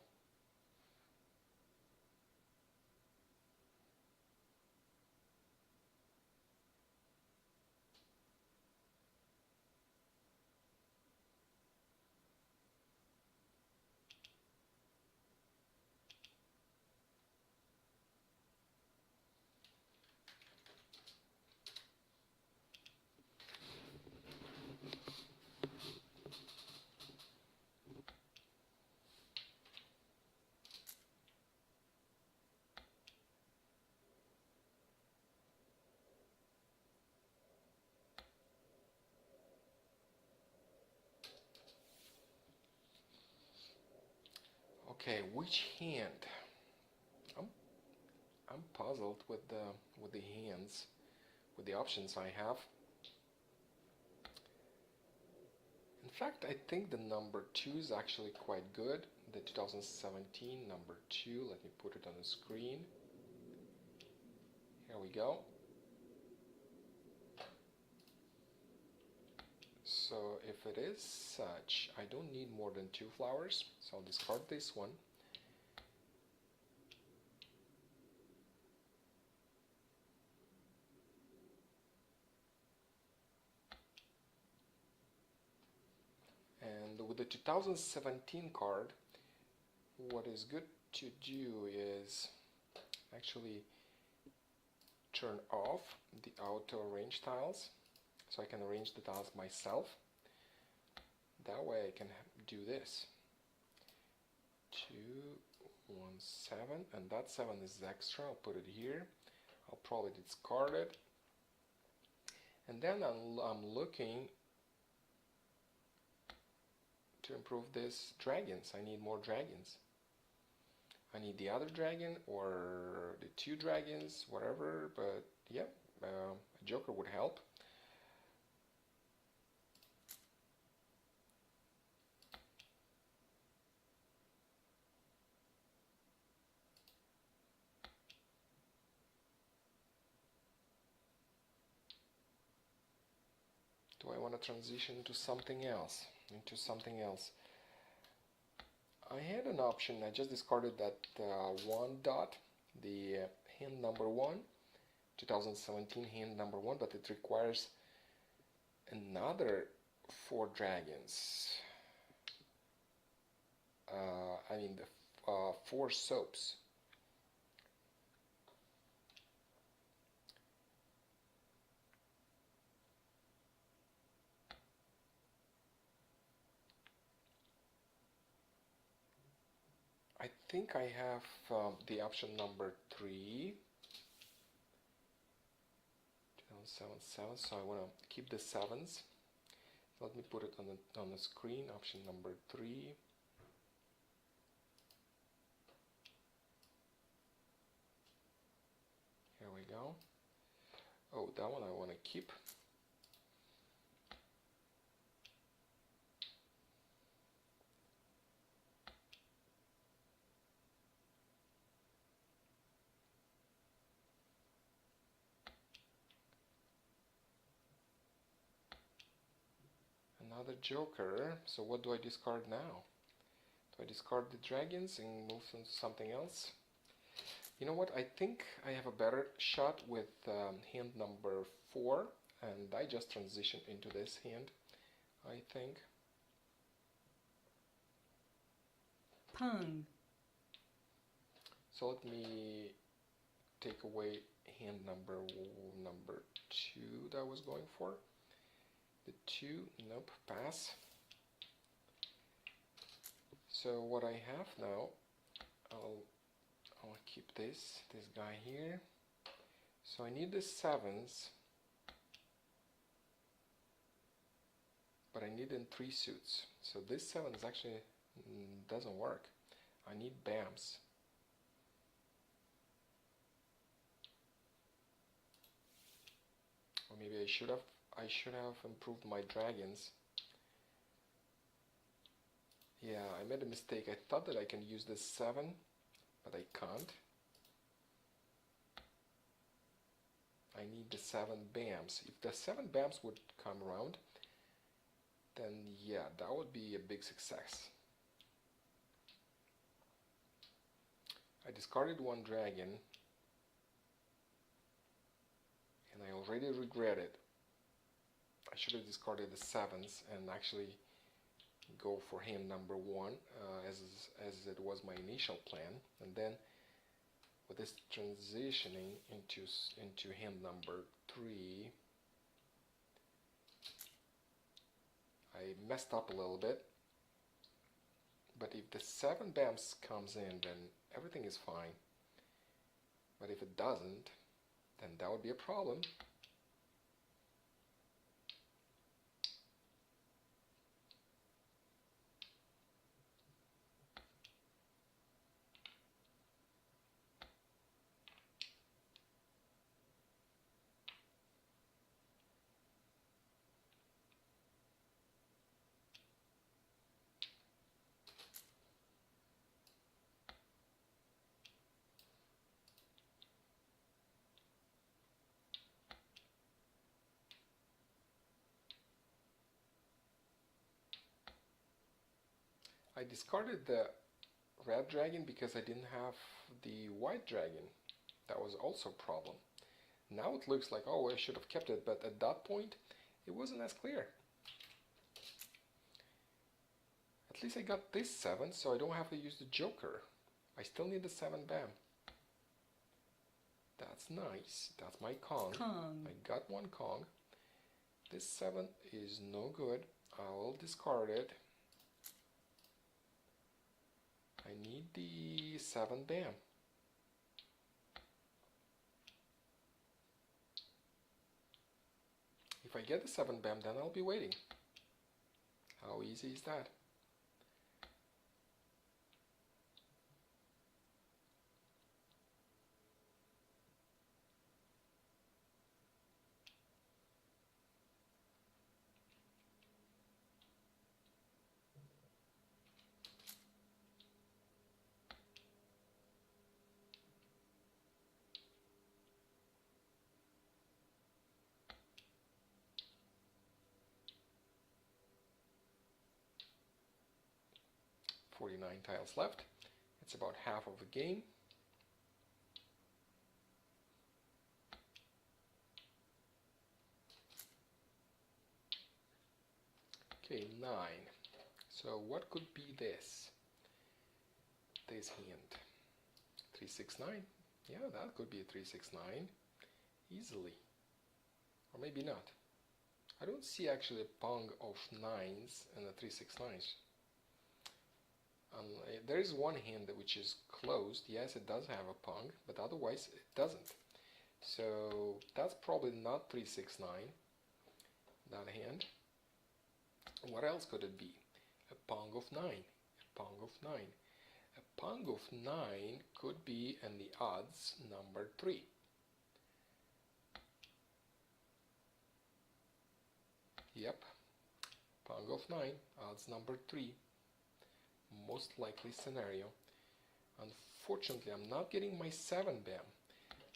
Okay, which hand? I'm I'm puzzled with the hands, with the options I have. In fact, I think the number 2 is actually quite good. The 2017 number 2, let me put it on the screen. Here we go. So if it is such, I don't need more than 2 flowers, so I'll discard this one. And with the 2017 card, what is good to do is actually turn off the auto arrange tiles, so I can arrange the tiles myself. That way I can do this. 2, 1, 7, and that 7 is extra. I'll put it here. I'll probably discard it. And then I'm looking to improve this dragons. I need more dragons. I need the other dragon or the 2 dragons, whatever, but yeah, a joker would help. Do I want to transition to something else? I had an option, I just discarded that one dot, the hand number 1, 2017 hand number 1, but it requires another 4 dragons. I mean the 4 soaps. I think I have the option number 3, 2077, so I want to keep the 7s. Let me put it on the screen, option number 3. Here we go. Oh, that one I want to keep. Another joker, so what do I discard now? Do I discard the dragons and move them to something else? You know what, I think I have a better shot with hand number 4, and I just transition into this hand, I think. Pung. So let me take away hand number 2 that I was going for. The 2, nope, pass. So what I have now, I'll keep this guy here. So I need the 7s, but I need in 3 suits. So this 7 is actually doesn't work. I need BAMs. Or maybe I should have improved my dragons. Yeah, I made a mistake. I thought that I can use this 7, but I can't. I need the 7 BAMs. If the 7 BAMs would come around, then yeah, that would be a big success. I discarded one dragon, and I already regret it. I should have discarded the 7s and actually go for him number 1, as it was my initial plan, and then with this transitioning into him number 3, I messed up a little bit. But if the 7 BAMs comes in, then everything is fine. But if it doesn't, then that would be a problem. I discarded the red dragon because I didn't have the white dragon. That was also a problem. Now it looks like, oh, I should have kept it, but at that point it wasn't as clear. At least I got this 7, so I don't have to use the joker. I still need the 7 BAM. That's nice. That's my Kong. I got one Kong. This 7 is no good. I will discard it. I need the 7 BAM. If I get the 7 BAM, then I'll be waiting. How easy is that? .49 tiles left. It's about half of the game. Okay, 9. So what could be this? This hand. 3, 6, 9. Yeah, that could be a 3, 6, 9. Easily. Or maybe not. I don't see actually a pong of 9s and a 3, 6, 9s. There is one hand which is closed. Yes, it does have a pong, but otherwise it doesn't. So that's probably not 3, 6, 9, that hand. What else could it be? A pong of 9. A pong of 9. A pong of 9 could be in the odds number 3. Yep, pong of 9, odds number 3. Most likely scenario. Unfortunately, I'm not getting my 7 BAM.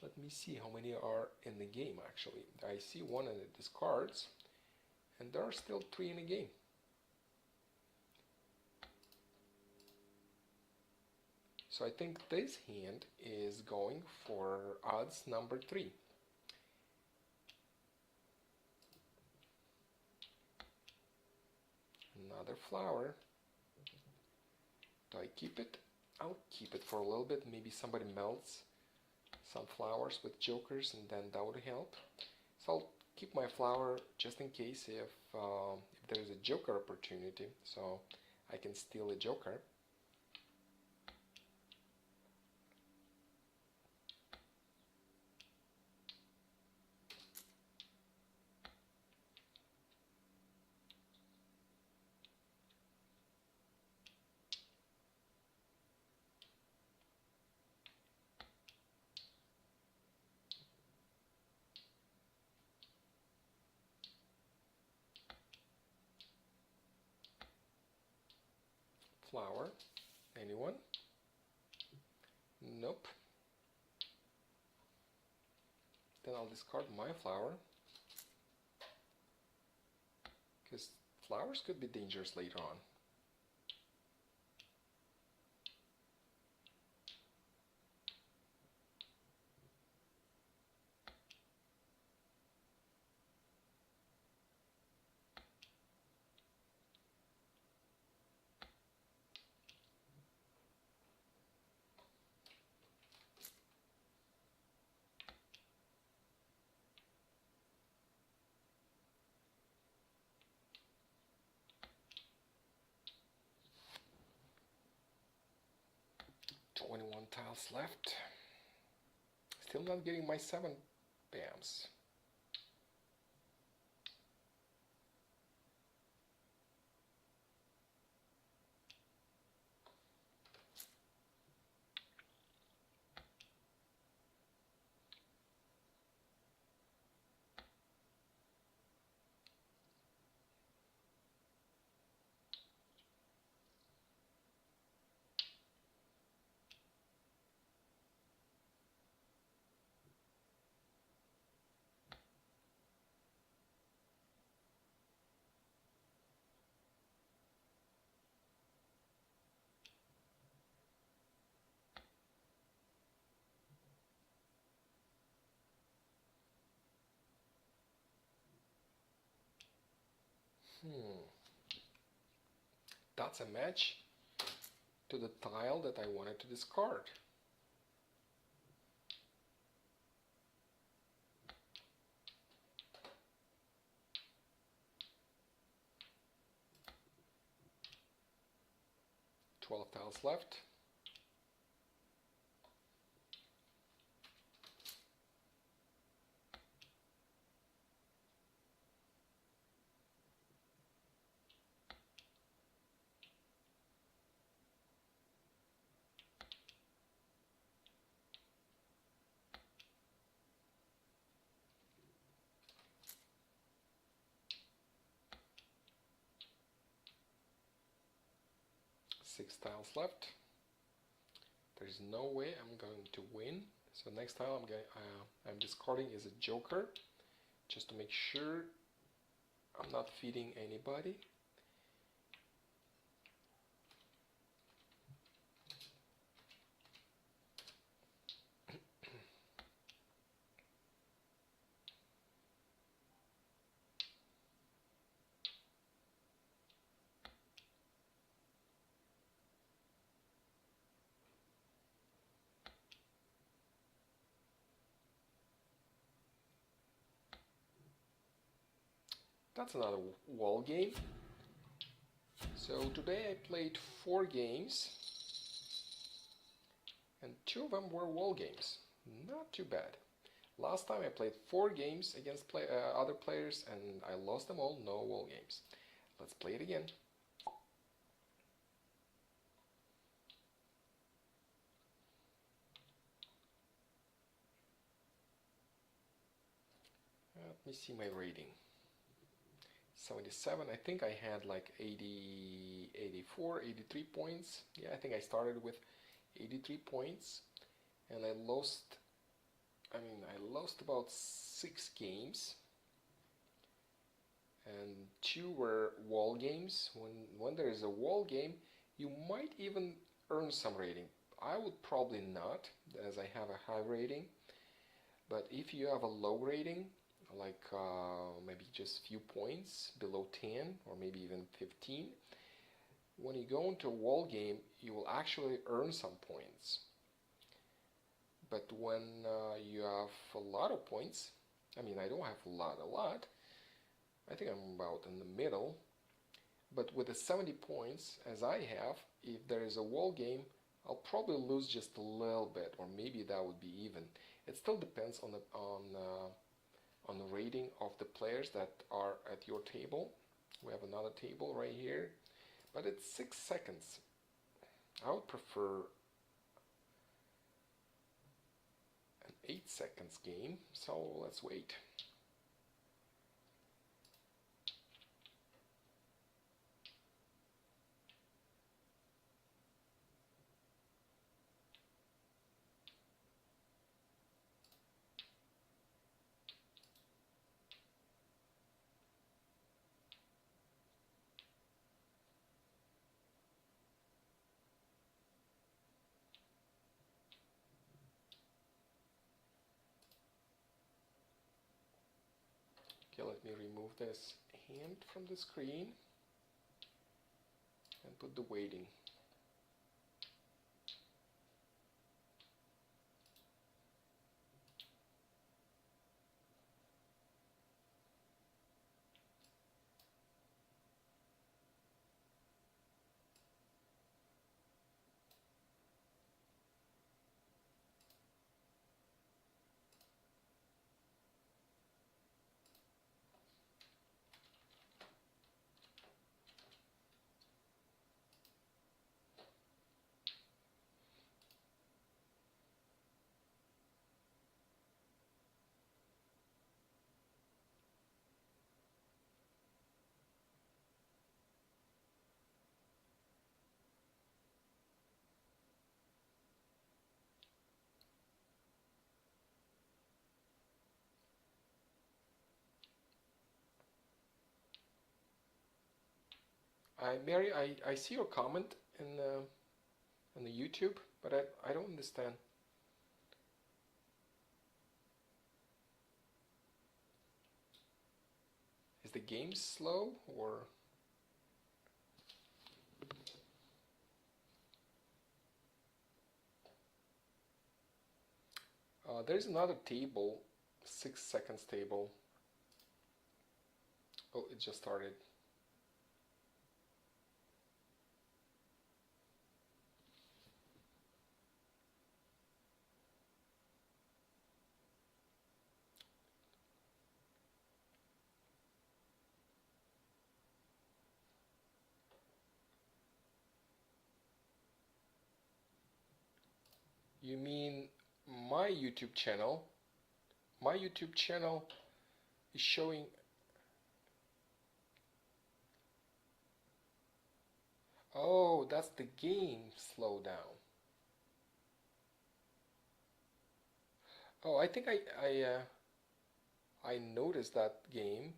Let me see how many are in the game actually. I see 1 in the discards, and there are still 3 in the game. So I think this hand is going for odds number 3. Another flower. Do I keep it? I'll keep it for a little bit. Maybe somebody melts some flowers with jokers, and then that would help. So I'll keep my flower just in case if there's a joker opportunity, so I can steal a joker. Flower. Anyone? Nope. Then I'll discard my flower, because flowers could be dangerous later on. "21 tiles left. Still not getting my 7 bams. That's a match to the tile that I wanted to discard. "12 tiles left. Six tiles left. There's no way I'm going to win. So next tile I'm discarding is a joker, just to make sure I'm not feeding anybody. That's another wall game. So today I played 4 games, and 2 of them were wall games. Not too bad. Last time I played 4 games against other players, and I lost them all. No wall games. Let's play it again. Let me see my rating. 77. I think I had like 80, 84, 83 points. Yeah, I think I started with 83 points, and I lost about 6 games, and 2 were wall games. When there is a wall game, you might even earn some rating. I would probably not, as I have a high rating, but if you have a low rating, like maybe just few points below 10 or maybe even 15, when you go into a wall game, you will actually earn some points. But when you have a lot of points, I mean, I don't have a lot, I think I'm about in the middle, but with the 70 points as I have, if there is a wall game, I'll probably lose just a little bit, or maybe that would be even. It still depends on the rating of the players that are at your table. We have another table right here, but it's 6 seconds. I would prefer an 8 seconds game, so let's wait. me remove this hand from the screen and put the weighting. Mary, I see your comment in the YouTube, but I don't understand. Is the game slow or? There's another table, 6 seconds table. Oh, it just started. You mean my YouTube channel? My YouTube channel is showing. Oh, that's the game slow down. Oh, I think I noticed that game,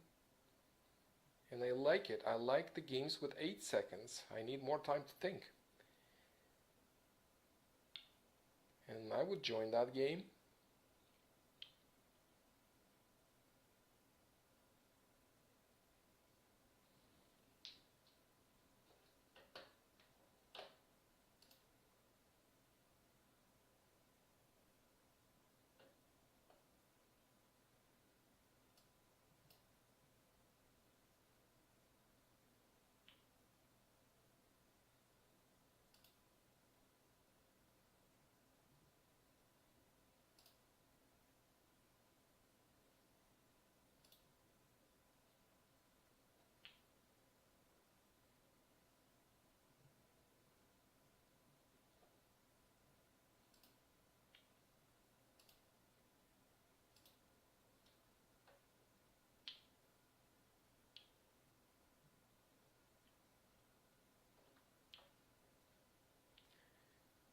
and I like it. I like the games with 8 seconds. I need more time to think. And I would join that game.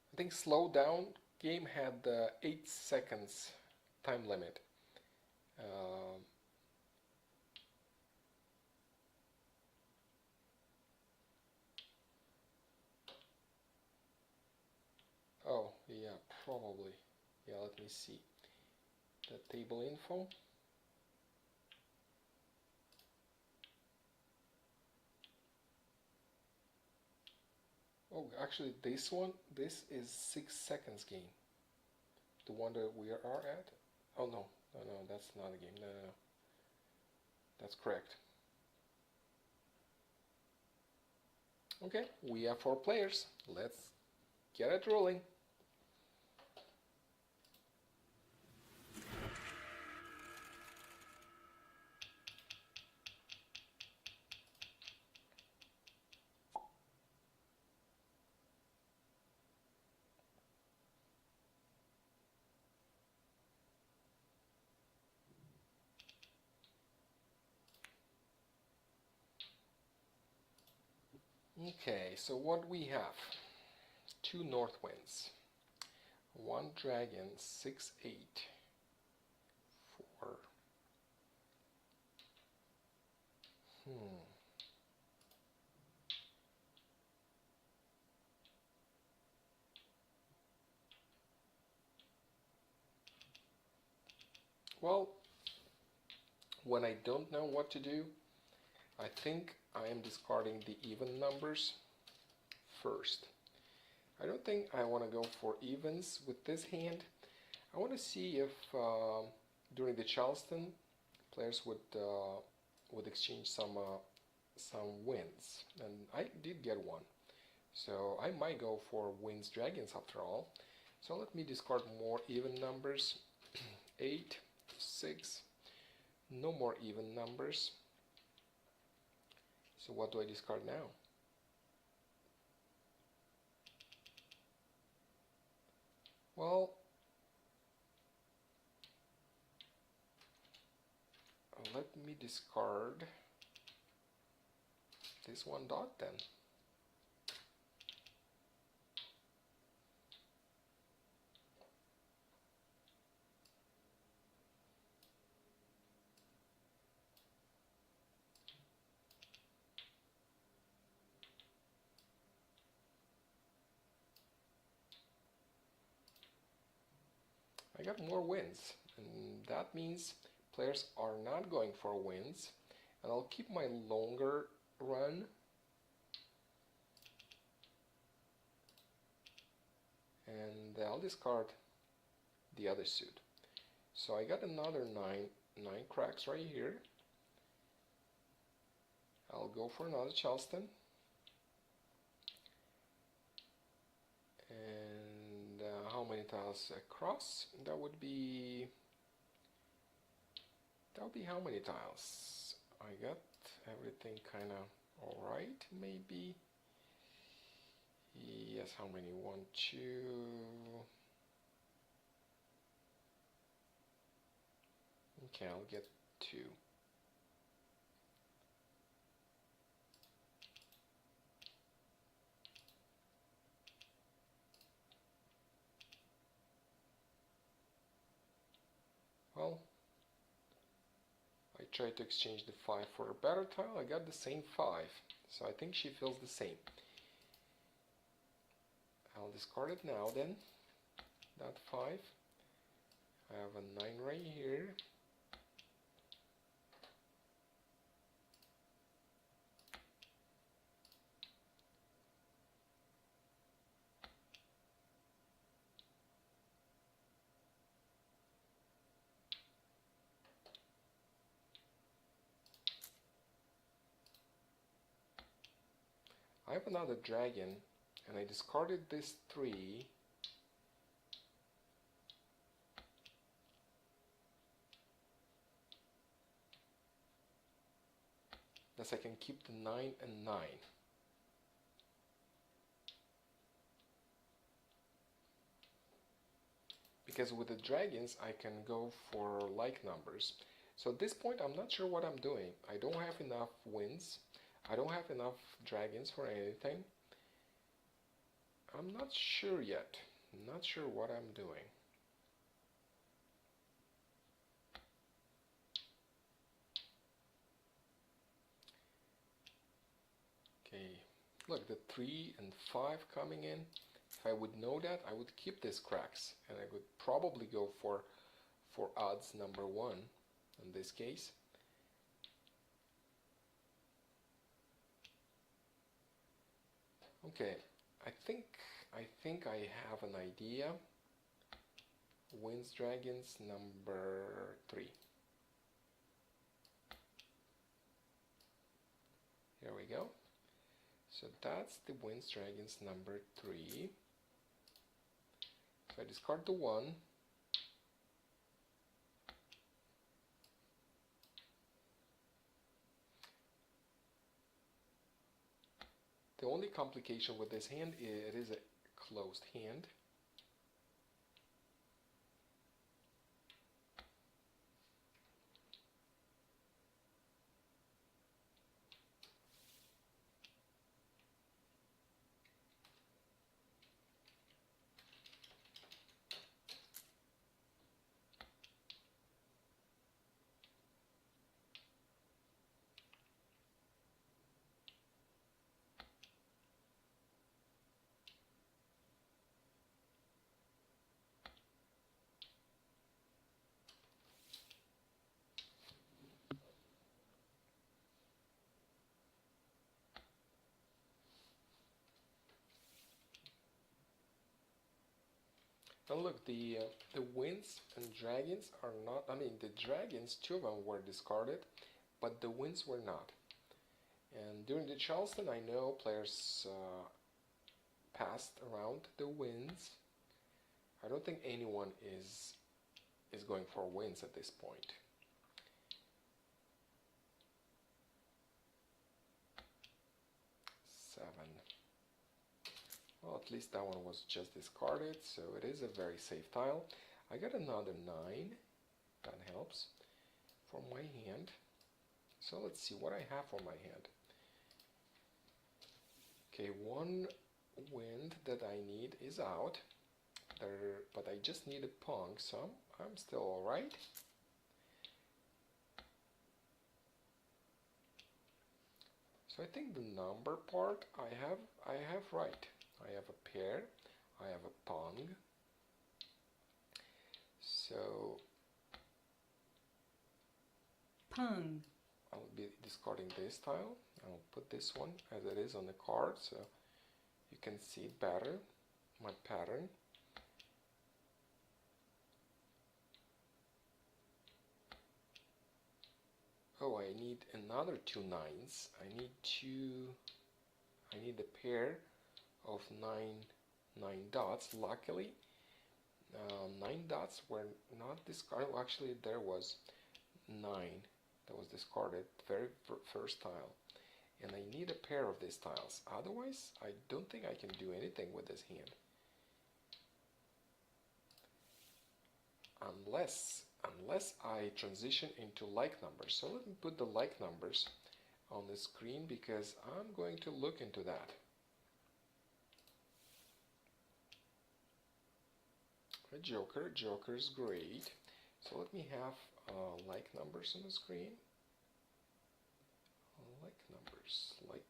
I think slow down game had 8 seconds time limit. Um, oh, yeah, probably. Yeah, let me see. The table info. Oh, actually, this is 6 seconds game. The one that we are at. Oh no, no, that's not a game. No. That's correct. Okay, we have 4 players. Let's get it rolling. Okay, so what we have? 2 north winds, 1 dragon, 6, 8, 4. Well, When I don't know what to do, I think I am discarding the even numbers first. I don't think I want to go for evens with this hand. I want to see if during the Charleston players would exchange some wins, and I did get one. So I might go for wins dragons after all. So let me discard more even numbers. 8, 6, no more even numbers. So what do I discard now? Well, let me discard this one dot then. I got more wins, and that means players are not going for wins, and I'll keep my longer run, and I'll discard the other suit. So I got another nine cracks right here. I'll go for another Charleston, and how many tiles across? That would be how many tiles? I got everything kind of alright, maybe. Yes, how many? 1, 2. Okay, I'll get 2. Well, I tried to exchange the 5 for a better tile. I got the same 5, so I think she feels the same. I'll discard it now then, that 5. I have a 9 right here. I have another dragon, and I discarded this 3. Thus I can keep the 9 and 9. Because with the dragons I can go for like numbers. So at this point I'm not sure what I'm doing. I don't have enough wins. I don't have enough dragons for anything. I'm not sure yet. I'm not sure what I'm doing. Okay, look, the 3 and 5 coming in. If I would know that, I would keep these cracks, and I would probably go for odds number 1 in this case. Okay, I think I have an idea. Wins dragons number 3. Here we go. So that's the wins dragons number 3. So I discard the 1. The only complication with this hand is it is a closed hand. And look, the winds and dragons are not. I mean, the dragons, two of them were discarded, but the winds were not. And during the Charleston, I know players passed around the winds. I don't think anyone is going for wins at this point. Seven. Well, at least that one was just discarded, so it is a very safe tile. I got another 9. That helps for my hand. So let's see what I have for my hand. Okay, one wind that I need is out. But I just need a punk, so I'm still alright. So I think the number part I have right. I have a pair, I have a pong. So pung. I'll be discarding this tile. I'll put this one as it is on the card so you can see better my pattern. Oh, I need another 2 9s. I need a pair of 9 dots. Luckily, 9 dots were not discarded. Well, actually, there was 9 that was discarded, very first tile. And I need a pair of these tiles. Otherwise, I don't think I can do anything with this hand. Unless I transition into like numbers. So let me put the like numbers on the screen because I'm going to look into that. A joker. Joker is great. So let me have like numbers on the screen. Like numbers. Like.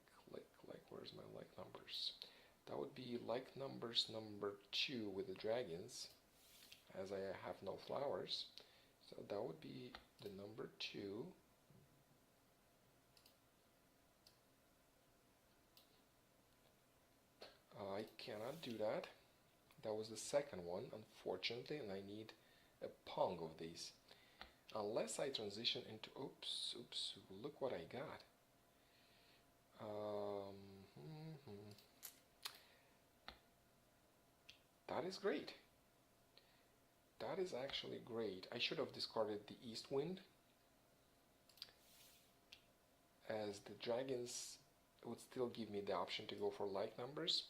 Where's my like numbers? That would be like numbers number 2 with the dragons, as I have no flowers. So that would be the number 2. I cannot do that. That was the second one, unfortunately, and I need a pong of these. Unless I transition into, oops, look what I got. That is great. That is actually great. I should have discarded the east wind, as the dragons would still give me the option to go for like numbers.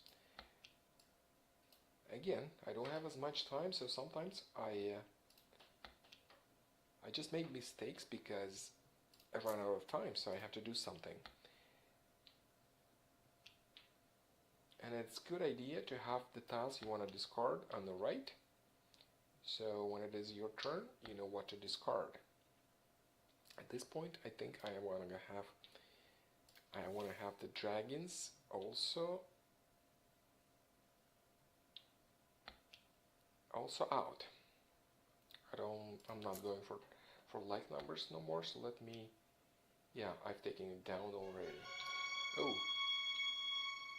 Again, I don't have as much time, so sometimes I just make mistakes because I run out of time, so I have to do something. And it's a good idea to have the tiles you want to discard on the right, so when it is your turn, you know what to discard. At this point, I think I want to have the dragons also out. I'm not going for like numbers no more, so let me, yeah, I've taken it down already. Oh,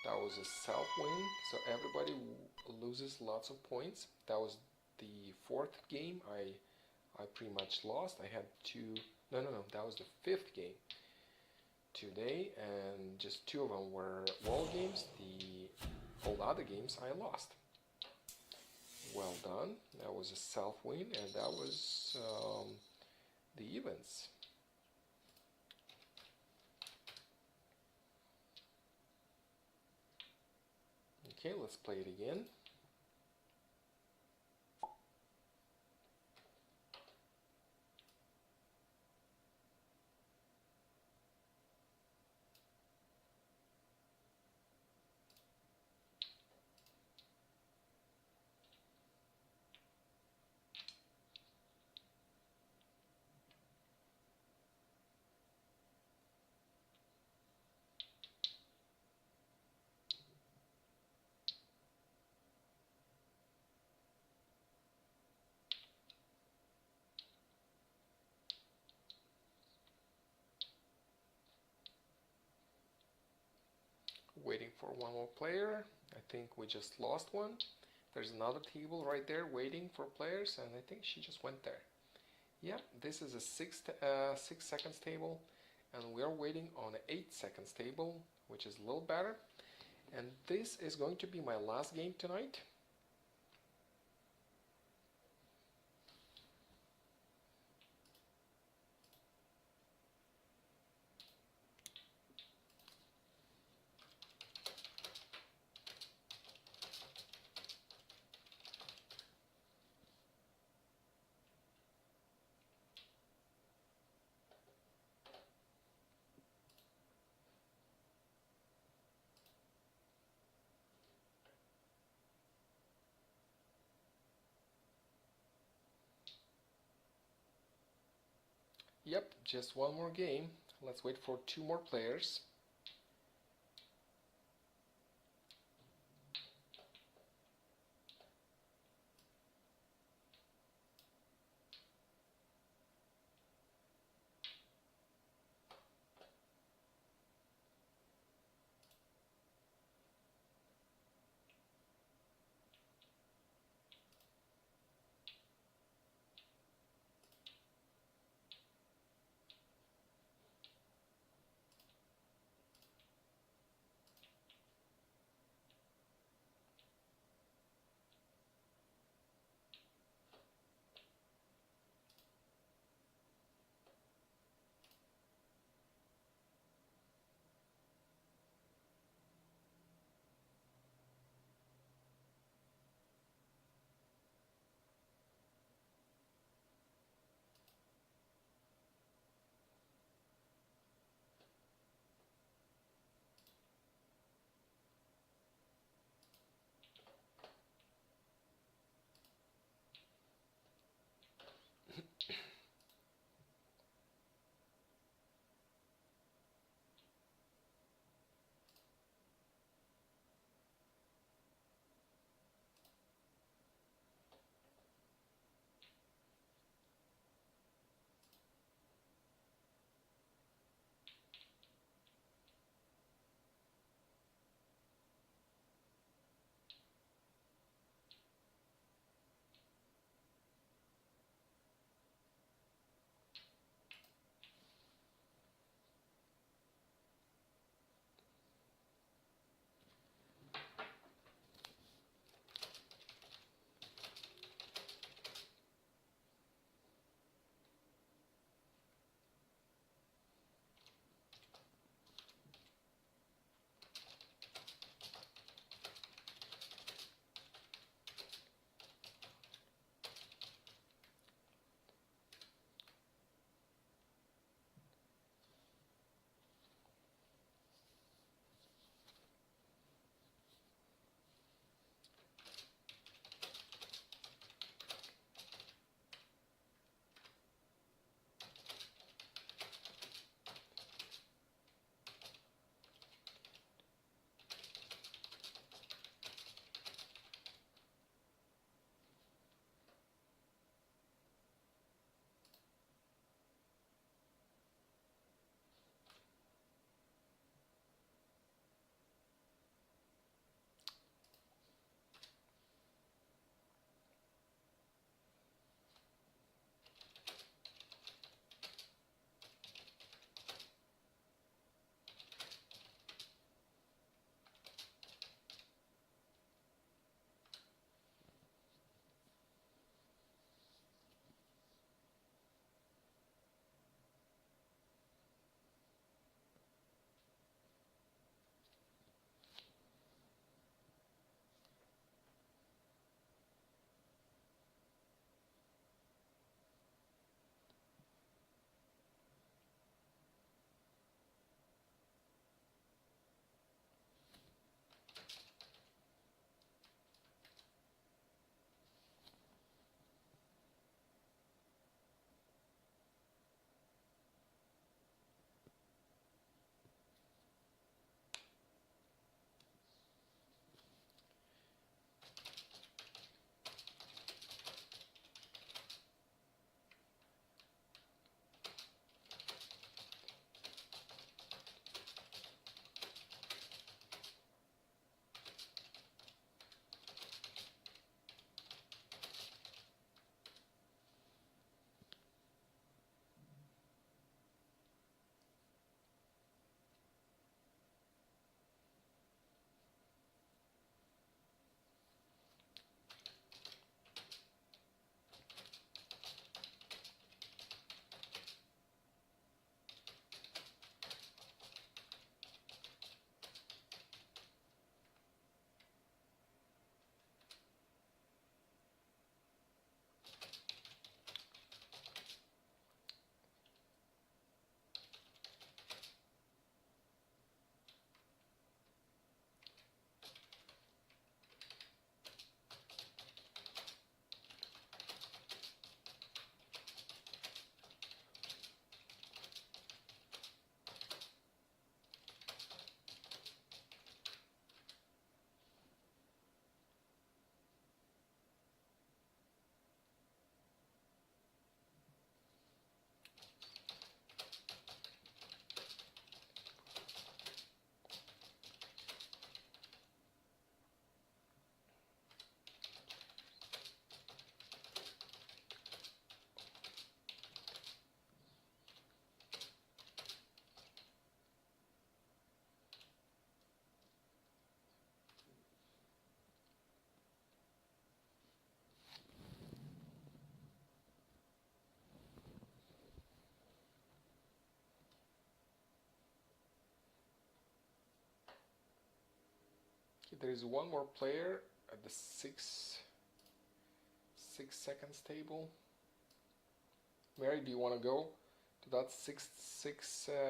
that was a self win, so everybody loses lots of points. That was the 4th game. I pretty much lost. I had 2, no, that was the 5th game today, and just 2 of them were wall games. All other games I lost. Well done. That was a self win, and that was the events. Okay, let's play it again. Waiting for one more player. I think we just lost one. There's another table right there waiting for players, and I think she just went there. Yeah, this is a 6 seconds table, and we are waiting on an 8 seconds table, which is a little better. And this is going to be my last game tonight. Yep, just one more game. Let's wait for 2 more players. Okay, there is one more player at the 6 seconds table. Mary, do you want to go to that 6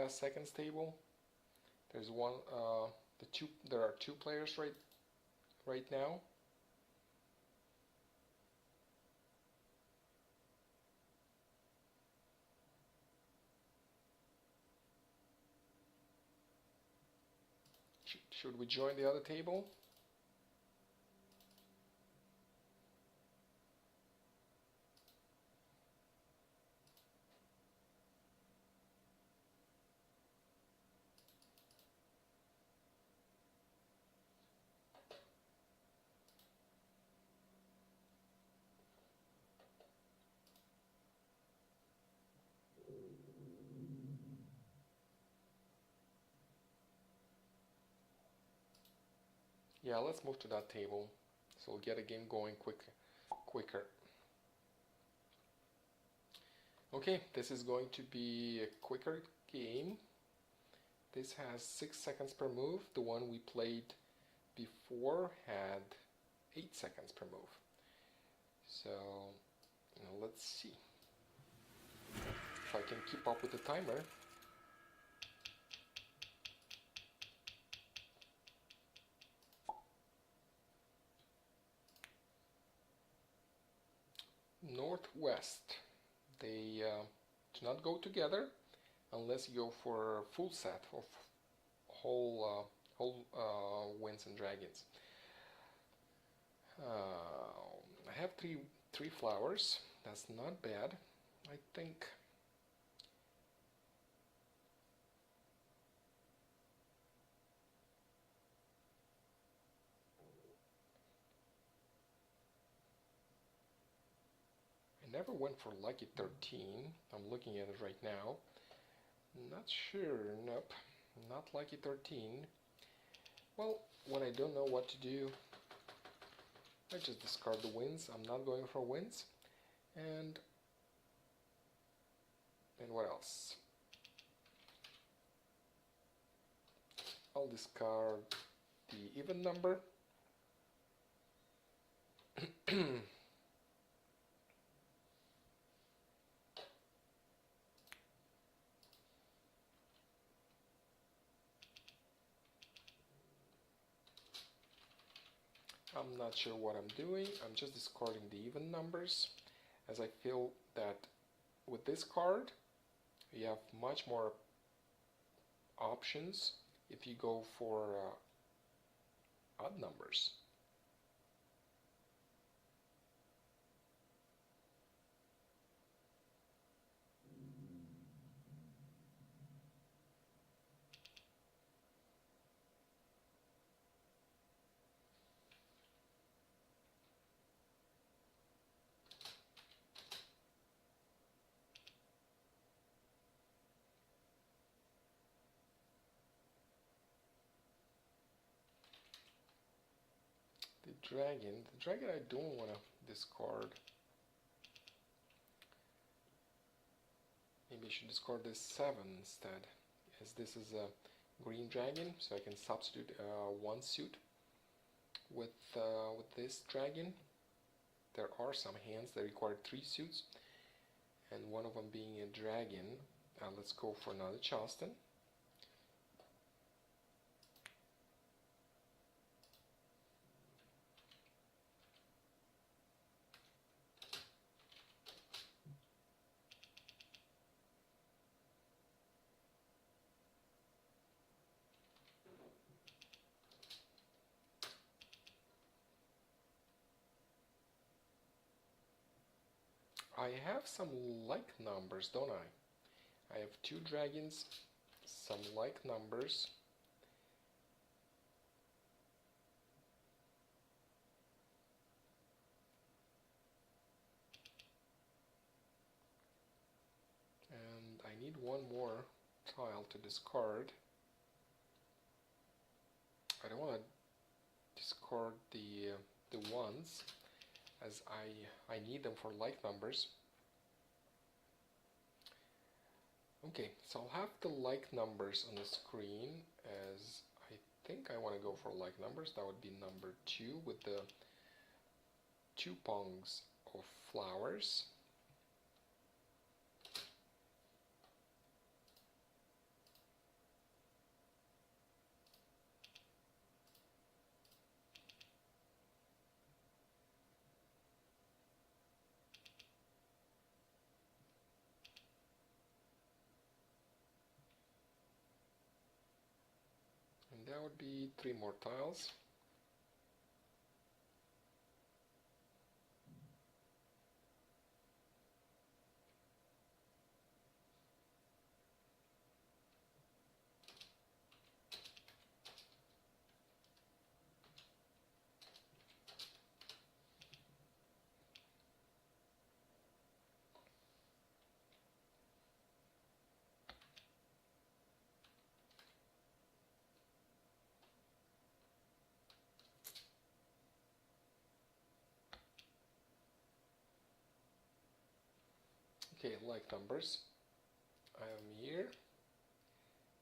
seconds table? There's one. There are two players right now. Should we join the other table? Yeah, let's move to that table, so we'll get a game going quicker. Okay, this is going to be a quicker game. This has 6 seconds per move. The one we played before had 8 seconds per move. So, let's see if I can keep up with the timer. Northwest. They do not go together unless you go for a full set of whole winds and dragons. I have three flowers. That's not bad. I think I never went for lucky 13. I'm looking at it right now. Not sure. Nope. Not lucky 13. Well, when I don't know what to do, I just discard the winds. I'm not going for winds. And what else? I'll discard the even number. I'm not sure what I'm doing. I'm just discarding the even numbers, as I feel that with this card you have much more options if you go for odd numbers. The dragon I don't want to discard. Maybe I should discard this 7 instead, as this is a green dragon, so I can substitute one suit with this dragon. There are some hands that require 3 suits, and one of them being a dragon. Let's go for another Charleston. I have some like numbers, don't I? I have 2 dragons, some like numbers. And I need one more tile to discard. I don't want to discard the ones, as I need them for like numbers. Okay, so I'll have the like numbers on the screen, as think I want to go for like numbers. That would be number 2 with the 2 pongs of flowers. And that would be 3 more tiles. Okay, like numbers. I am here.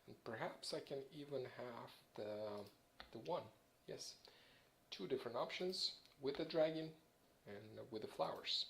And perhaps I can even have the 1. Yes. 2 different options with the dragon and with the flowers.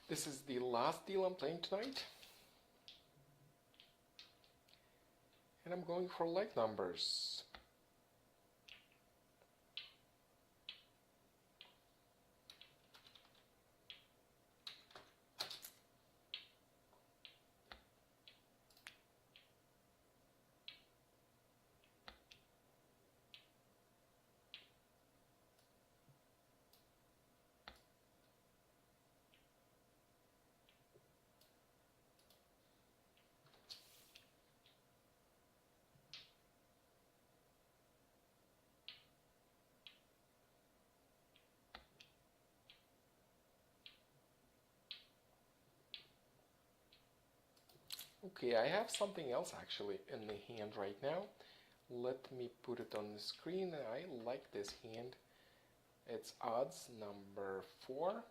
This is the last deal I'm playing tonight. And I'm going for like numbers. Okay, I have something else actually in the hand right now. Let me put it on the screen. I like this hand. It's odds number 4.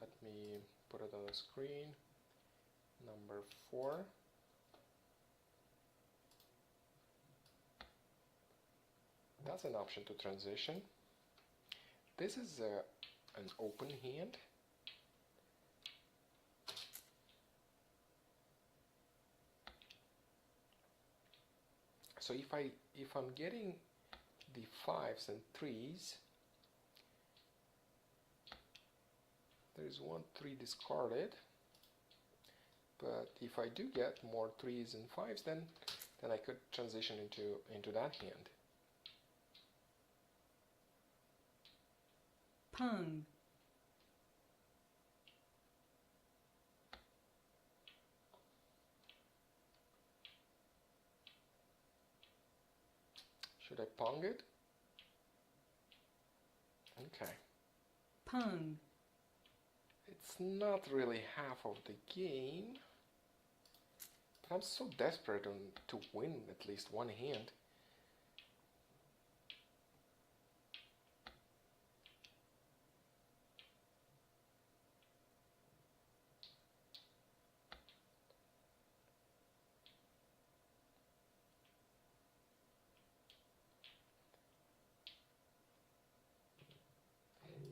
Let me put it on the screen. Number 4. That's an option to transition. This is an open hand. So if I'm getting the 5s and 3s, there's 1 3 discarded. But if I do get more 3s and 5s, then I could transition into that hand. Pung. Should I pong it? Okay. Pung. It's not really half of the game, but I'm so desperate to win at least one hand.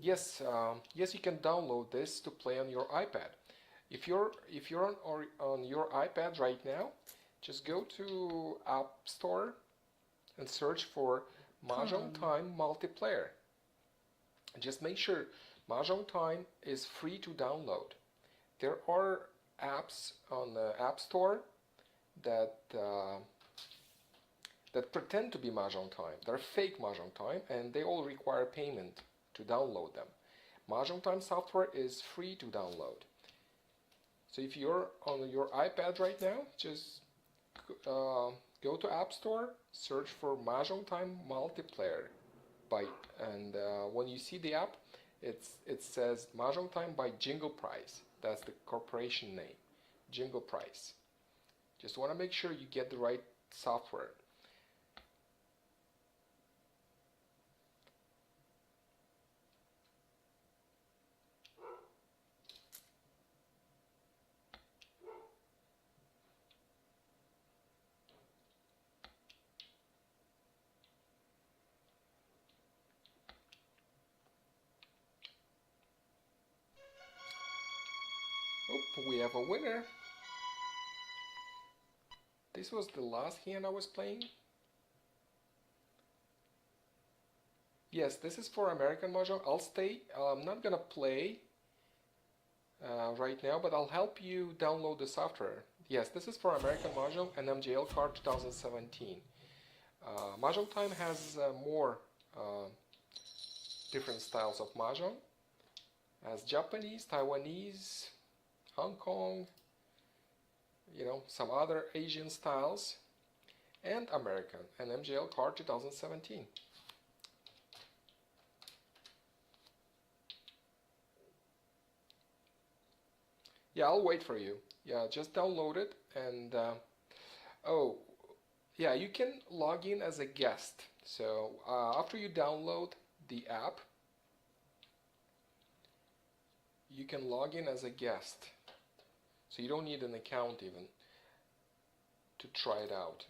Yes, yes, you can download this to play on your iPad. If you're on your iPad right now, just go to App Store and search for Mahjong Time Multiplayer. Just make sure Mahjong Time is free to download. There are apps on the App Store that that pretend to be Mahjong Time. They're fake Mahjong Time, and they all require payment to download them. Mahjong Time software is free to download. So if you're on your iPad right now, just go to App Store, search for Mahjong Time Multiplayer, and when you see the app, it says Mahjong Time by Jingle Price. That's the corporation name, Jingle Price. Just want to make sure you get the right software. Oh, we have a winner. This was the last hand I was playing. Yes, this is for American Mahjong. I'll stay. I'm not gonna play right now, but I'll help you download the software. Yes, this is for American Mahjong and MJL card 2017. Mahjong Time has more different styles of Mahjong, as Japanese, Taiwanese, Hong Kong, some other Asian styles, and American and MJL card 2017. Yeah, I'll wait for you. Yeah, just download it and oh, yeah, you can log in as a guest. So after you download the app, you can log in as a guest. So you don't need an account even to try it out.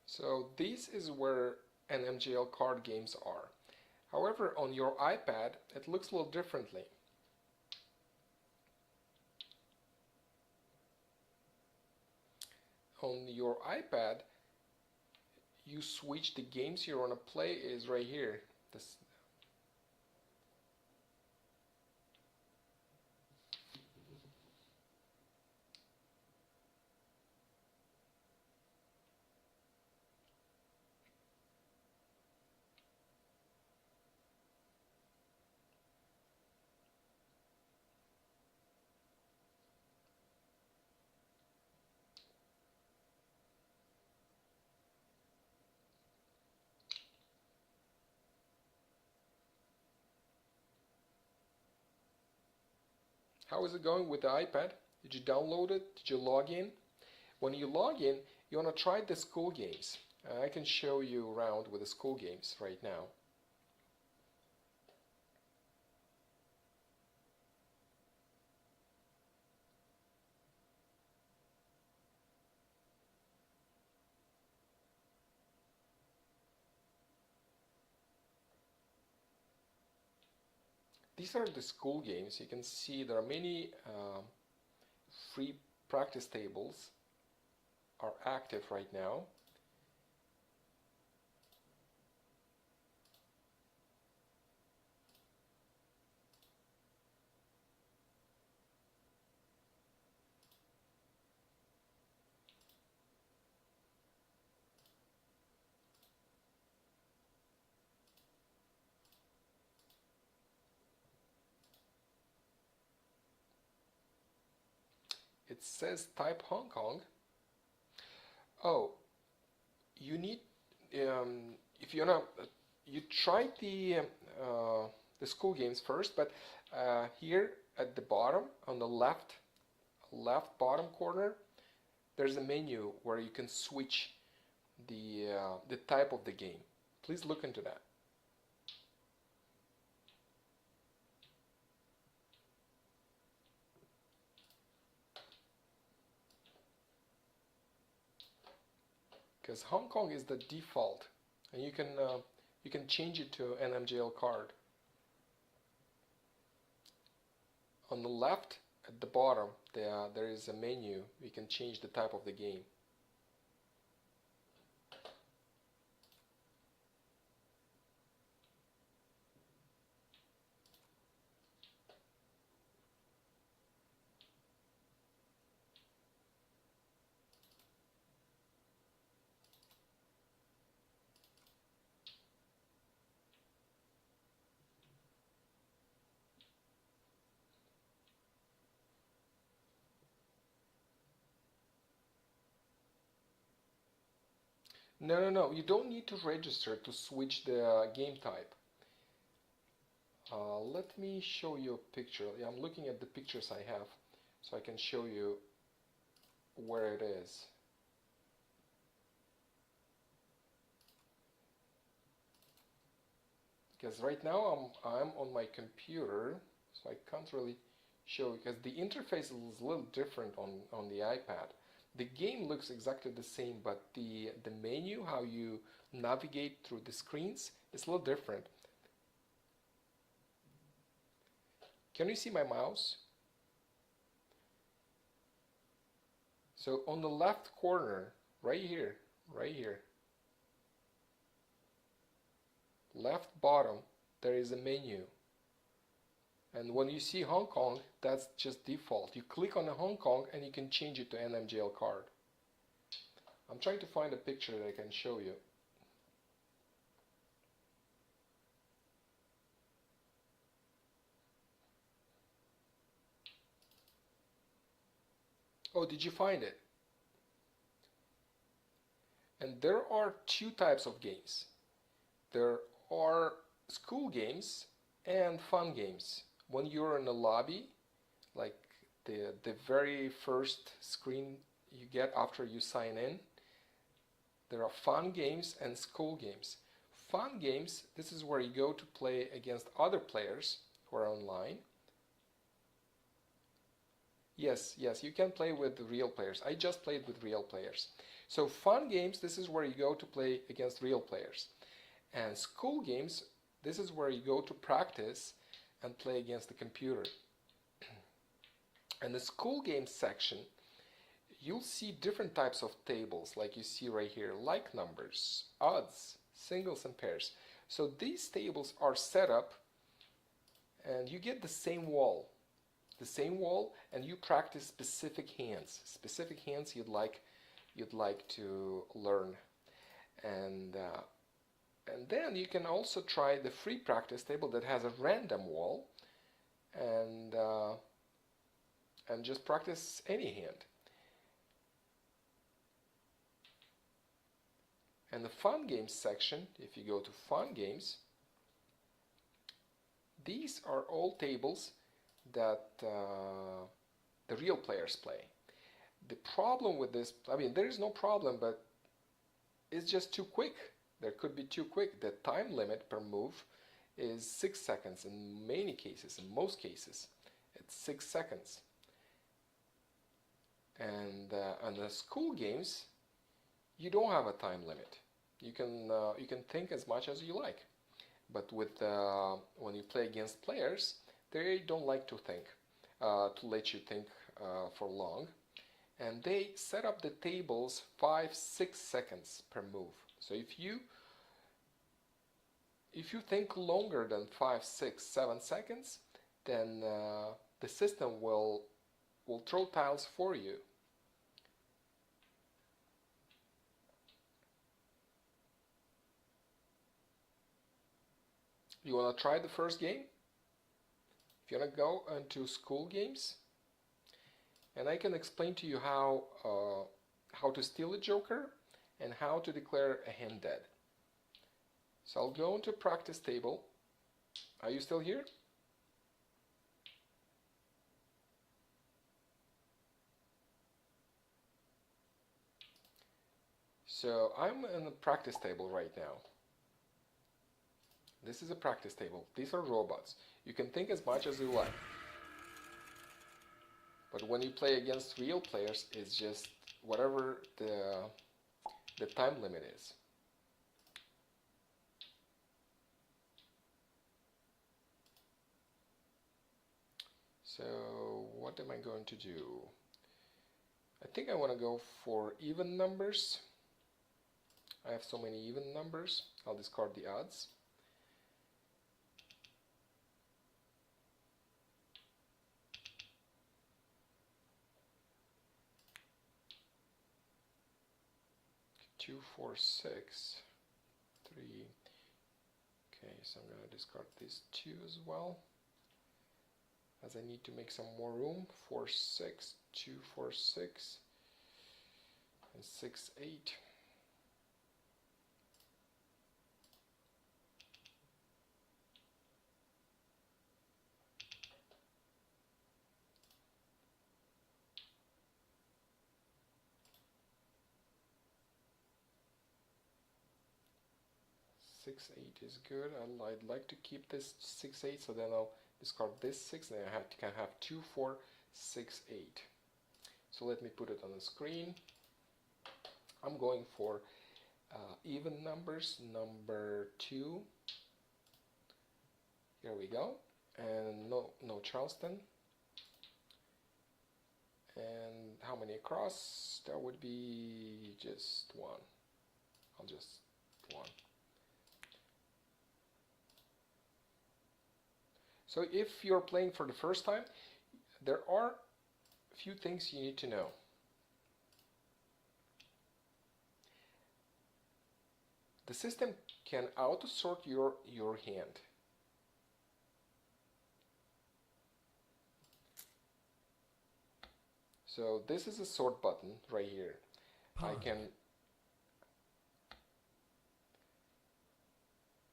So this is where NMGL card games are. However, on your iPad, it looks a little differently. On your iPad, you switch the games you want to play is right here. This, How is it going with the iPad? Did you download it? Did you log in? When you log in, you want to try the school games. I can show you around with the school games right now. These are the school games. You can see there are many free practice tables are active right now. It says type Hong Kong. Oh, you need if you wanna you tried the school games first, but here at the bottom on the left bottom corner, there's a menu where you can switch the type of the game. Please look into that. Because Hong Kong is the default, and you can change it to an MJL card. On the left at the bottom there is a menu. You can change the type of the game. No, you don't need to register to switch the game type. Let me show you a picture. Yeah, I'm looking at the pictures I have, so I can show you where it is. Because right now I'm on my computer, so I can't really show, because the interface is a little different on the iPad. The game looks exactly the same, but the menu, how you navigate through the screens, is a little different. Can you see my mouse? So on the left corner, right here, left bottom, there is a menu. And when you see Hong Kong, that's just default. You click on the Hong Kong and you can change it to an MJL card. I'm trying to find a picture that I can show you. Oh, did you find it? And there are two types of games. There are school games and fun games. When you're in a lobby, like the very first screen you get after you sign in, there are fun games and school games. Fun games, this is where you go to play against other players who are online. Yes, you can play with the real players. I just played with real players. So fun games, this is where you go to play against real players. And school games, this is where you go to practice and play against the computer. And the school games section, you'll see different types of tables, like you see right here, like numbers, odds, singles and pairs. So these tables are set up and you get the same wall, and you practice specific hands you'd like to learn. And then you can also try the free practice table that has a random wall, and just practice any hand. And the fun games section, if you go to fun games, these are all tables that the real players play. The problem with this, I mean, there is no problem, but it's just too quick. There could be too quick. The time limit per move is 6 seconds in many cases, in most cases. It's 6 seconds. And on the school games, you don't have a time limit. You can think as much as you like. But with when you play against players, they don't like to think, to let you think for long. And they set up the tables 5-6 seconds per move. So if you think longer than 5-6-7 seconds, then the system will throw tiles for you. You want to try the first game? If you want to go into school games, and I can explain to you how to steal a joker and how to declare a hand dead. So I'll go into practice table. Are you still here? So I'm in the practice table right now. This is a practice table. These are robots. You can think as much as you like. But when you play against real players, it's just whatever the time limit is. So what am I going to do? I think I want to go for even numbers. I have so many even numbers. I'll discard the odds. Two, four, six, 3. Okay, so I'm going to discard these 2 as well, as I need to make some more room. 4, 6, 2, 4, 6, and 6, 8. Six, 8 is good. I'd like to keep this 6, 8, so then I'll discard this 6, and I can have 2, 4, 6, 8. So let me put it on the screen. I'm going for even numbers, number 2. Here we go. And no Charleston. And how many across? That would be just 1. I'll just 1. So if you're playing for the first time, there are a few things you need to know. The system can auto-sort your hand. So this is a sort button right here. I can,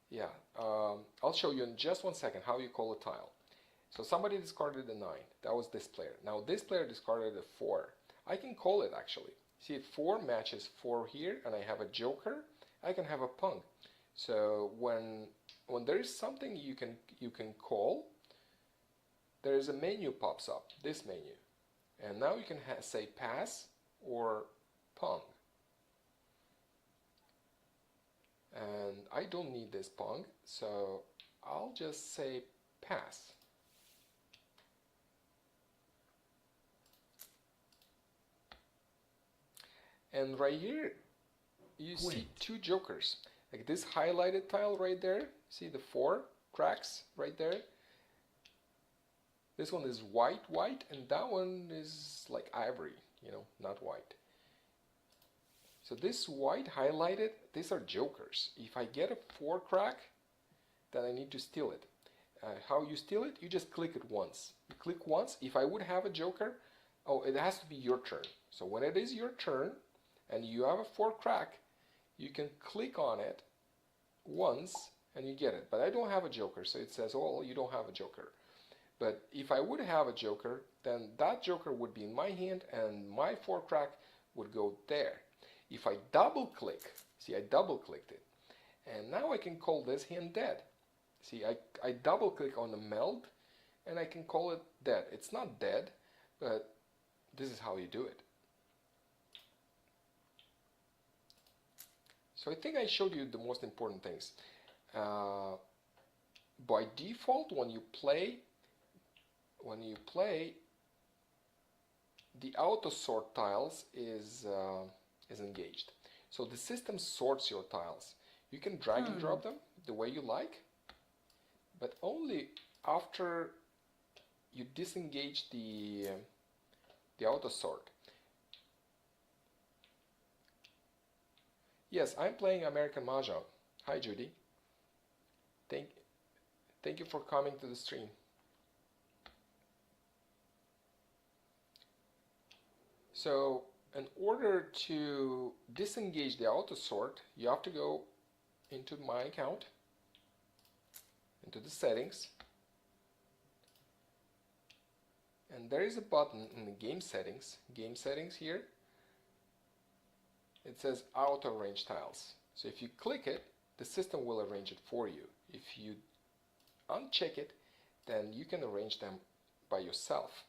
yeah, I'll show you in just 1 second how you call a tile. So somebody discarded a 9. That was this player. Now this player discarded a 4. I can call it actually. See, 4 matches 4 here, and I have a joker. I can have a pung. So when there is something you can call, there is a menu pops up. This menu. And now you can say pass or pong. And I don't need this pong, so I'll just say pass. And right here, you see 2 jokers. Like this highlighted tile right there. See the 4 cracks right there? This one is white, and that one is like ivory, you know, not white. So this white highlighted, these are jokers. If I get a 4 crack, then I need to steal it. How you steal it? You just click it once. You click once. If I would have a joker, oh, it has to be your turn. So when it is your turn, and you have a 4 crack, you can click on it once, and you get it. But I don't have a joker, so it says, oh, you don't have a joker. But if I would have a joker, then that joker would be in my hand and my 4 crack would go there. If I double click, see, I double clicked it, and now I can call this hand dead. See, I double click on the meld and I can call it dead. It's not dead, but this is how you do it. So I think I showed you the most important things. By default, when you play, the auto sort tiles is engaged. So the system sorts your tiles. You can drag and drop them the way you like, but only after you disengage the auto sort. Yes, I'm playing American Mah. Hi, Judy. Thank you for coming to the stream. So in order to disengage the auto sort, you have to go into my account, into the settings, and there is a button in the game settings here. It says auto arrange tiles. So if you click it, the system will arrange it for you. If you uncheck it, then you can arrange them by yourself.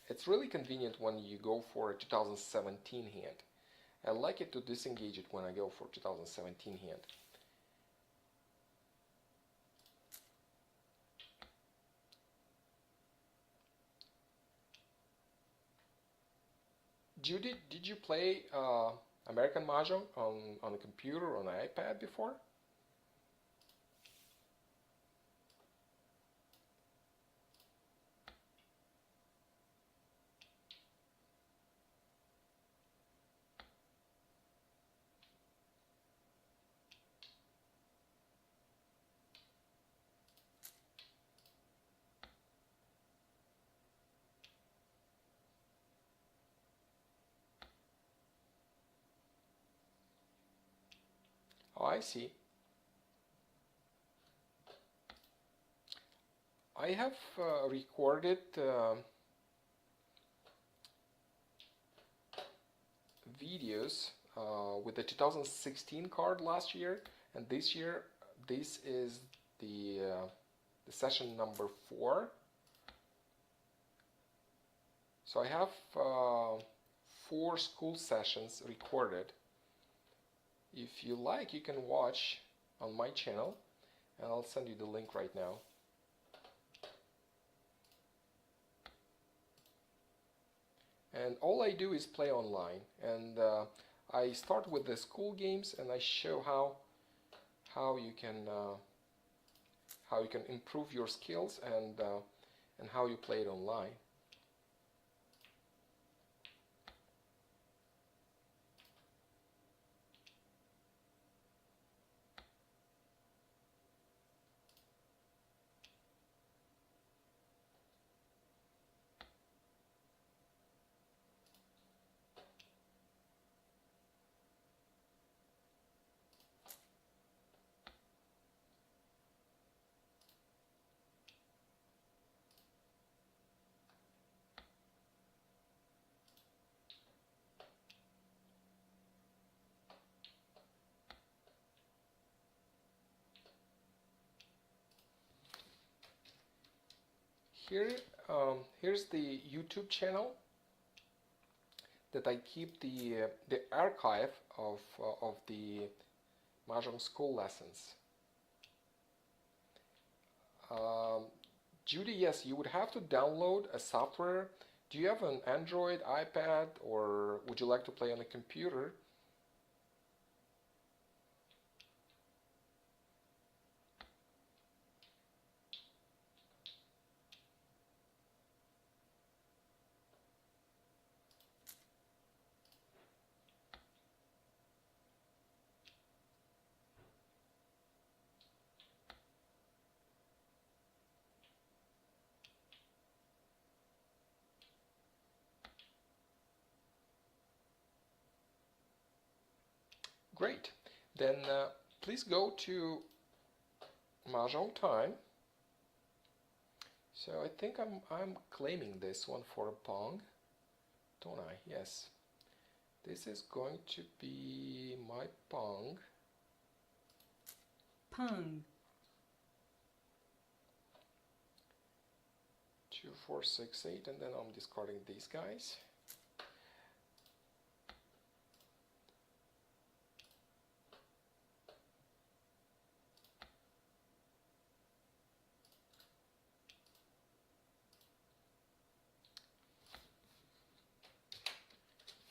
It's really convenient when you go for a 2017 hand. I like it to disengage it when I go for 2017 hand. Judy, did you play American Mahjong on a computer or on an iPad before? Oh, I see. I have recorded videos with the 2016 card last year, and this year this is the session number 4. So I have 4 school sessions recorded. If you like, you can watch on my channel, and I'll send you the link right now. And all I do is play online, and I start with the school games, and I show how you can improve your skills and how you play it online. Here's the YouTube channel that I keep the archive of the Mahjong school lessons. Judy, yes, you would have to download a software. Do you have an Android, iPad, or would you like to play on a computer? Great. Then please go to Mahjong Time. So I think I'm claiming this one for a Pong, don't I? Yes. This is going to be my Pong. Pung. 2, 4, 6, 8, and then I'm discarding these guys.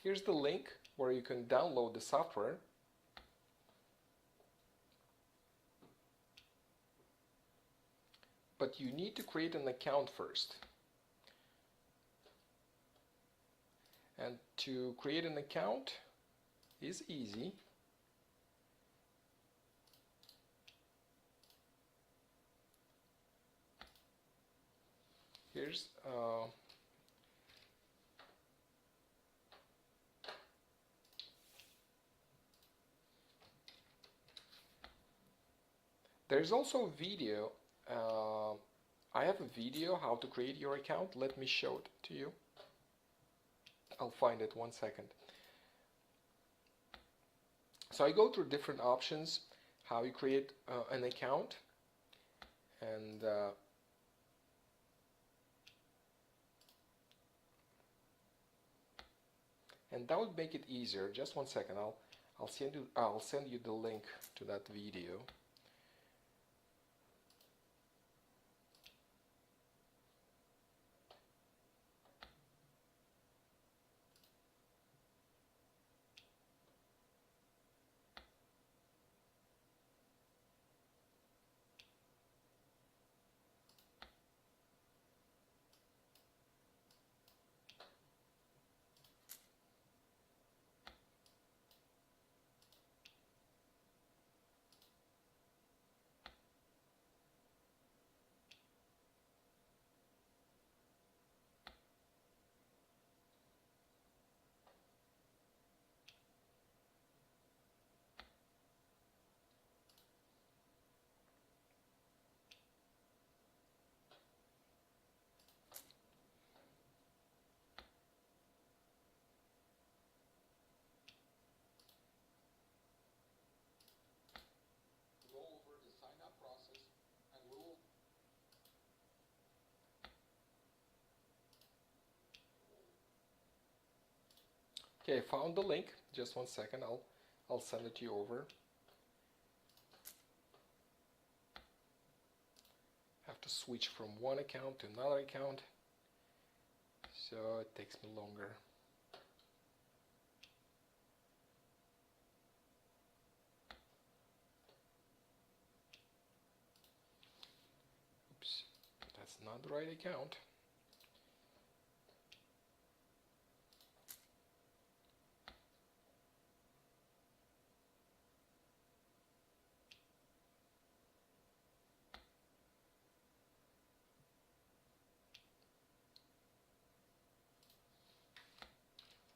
Here's the link where you can download the software. But you need to create an account first. And to create an account is easy. Here's there's also a video. I have a video how to create your account. Let me show it to you. I'll find it 1 second. So I go through different options, how you create an account, and that would make it easier. Just 1 second. I'll send you the link to that video. Go over the sign up process and we'll Okay, I found the link. Just 1 second. I'll send it to you over. Have to switch from one account to another account, so it takes me longer. Oops, that's not the right account.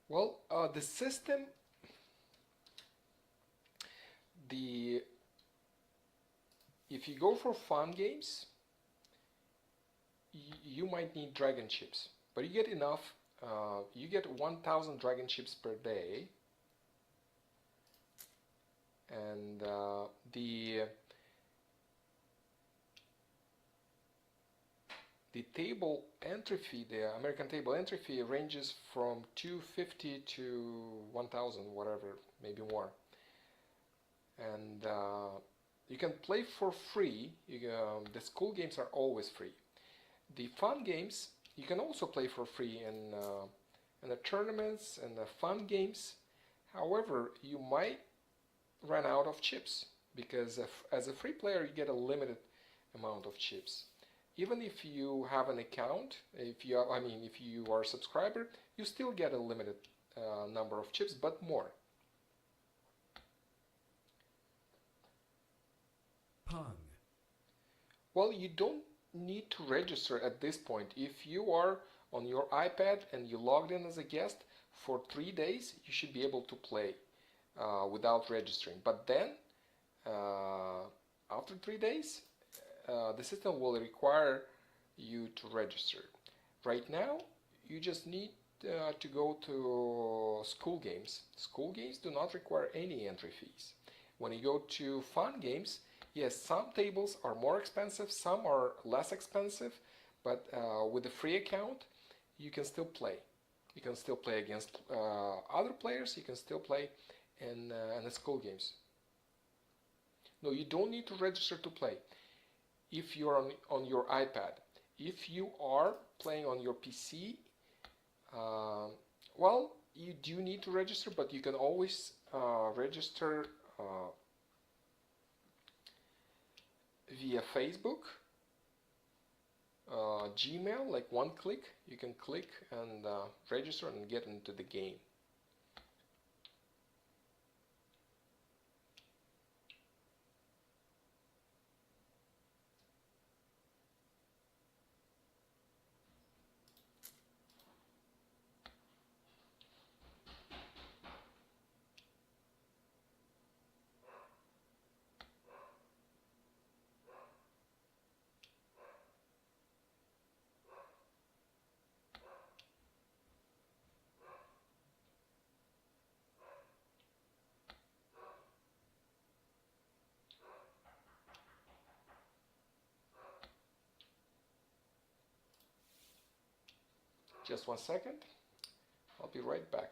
Well, the system, if you go for fun games, you might need dragon chips, but you get enough. You get 1,000 dragon chips per day, and the table entry fee, the American table entry fee, ranges from $250 to 1,000, whatever, maybe more. And you can play for free. The school games are always free. The fun games you can also play for free in the tournaments and the fun games. However, you might run out of chips because as a free player you get a limited amount of chips. Even if you have an account, if you are a subscriber, you still get a limited number of chips, but more. Pong. Well, you don't need to register at this point. If you are on your iPad and you logged in as a guest for 3 days, you should be able to play without registering. But then, after 3 days, the system will require you to register. Right now, you just need to go to school games. School games do not require any entry fees. When you go to fun games, yes, some tables are more expensive, some are less expensive, but with a free account, you can still play. You can still play against other players, you can still play in the school games. No, you don't need to register to play if you're on your iPad. If you are playing on your PC, well, you do need to register, but you can always register via Facebook, Gmail, like one click. You can click and register and get into the game. Just 1 second. I'll be right back.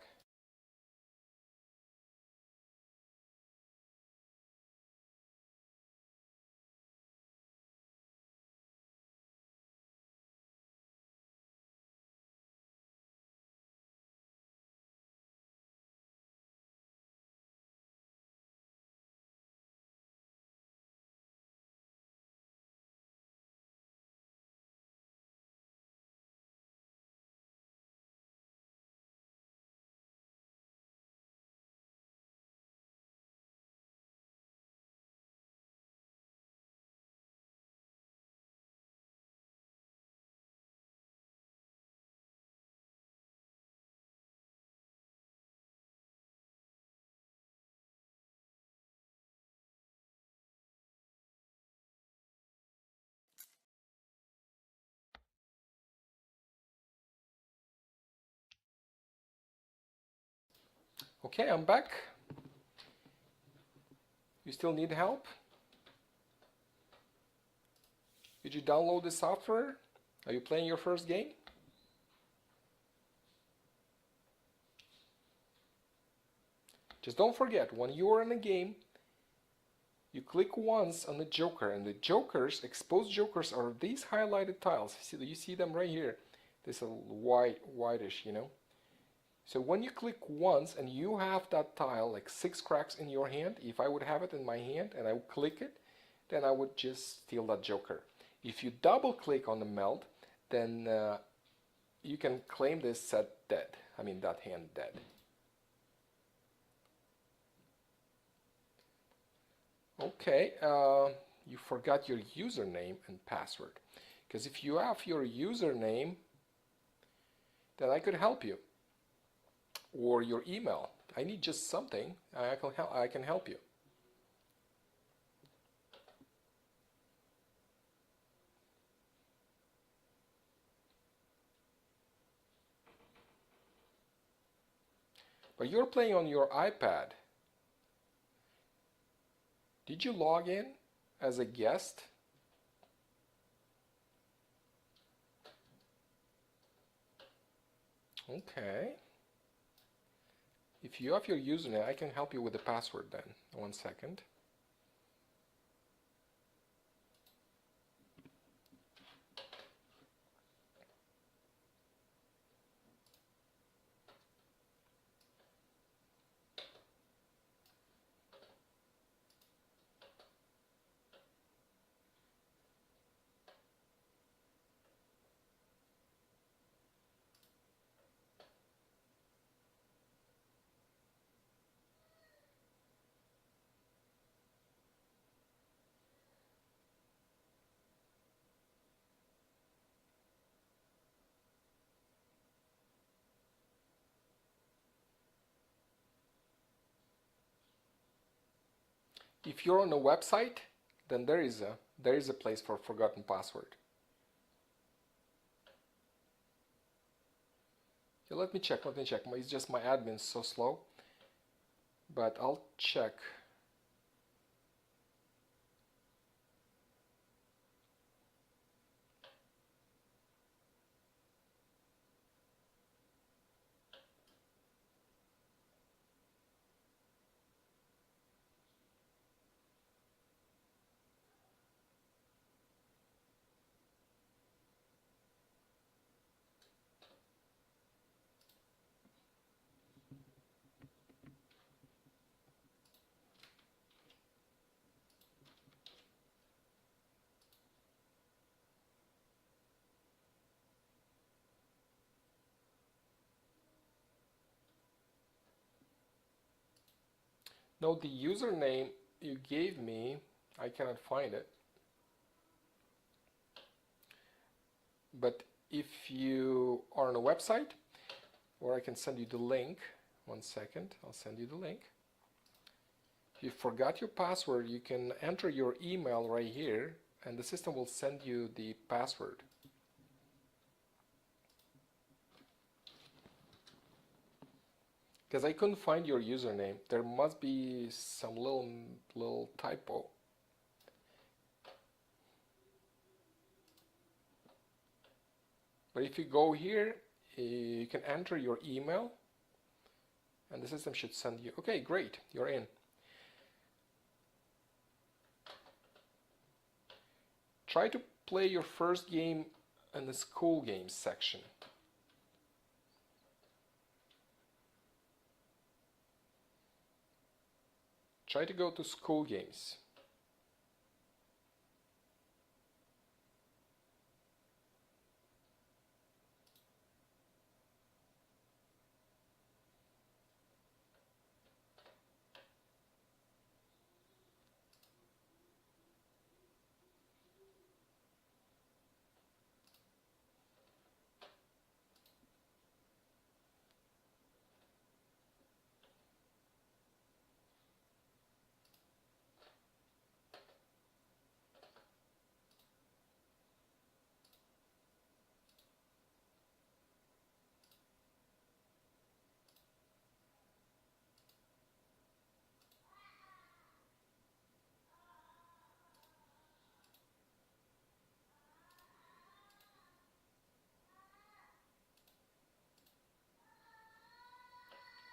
Okay, I'm back. You still need help? Did you download the software? Are you playing your first game? Just don't forget, when you are in a game, you click once on the joker, and the jokers, exposed jokers, are these highlighted tiles. You see them right here. This is whitish, you know. So when you click once and you have that tile, like 6 cracks in your hand, if I would have it in my hand and I would click it, then I would just steal that joker. If you double click on the meld, then you can claim this set dead. I mean that hand dead. Okay, you forgot your username and password. Because if you have your username, then I could help you. Or your email. I need just something. I can help you. But you're playing on your iPad. Did you log in as a guest? Okay. If you have your username, I can help you with the password then. 1 second. If you're on a website, then there is a place for forgotten password. let me check. It's just my admin's so slow, but I'll check. No, the username you gave me, I cannot find it. But if you are on a website, or I can send you the link. 1 second, I'll send you the link. If you forgot your password, you can enter your email right here, and the system will send you the password. Because I couldn't find your username. There must be some little typo. But if you go here, you can enter your email, and the system should send you. Okay, great, you're in. Try to play your first game in the school games section. Try to go to school games.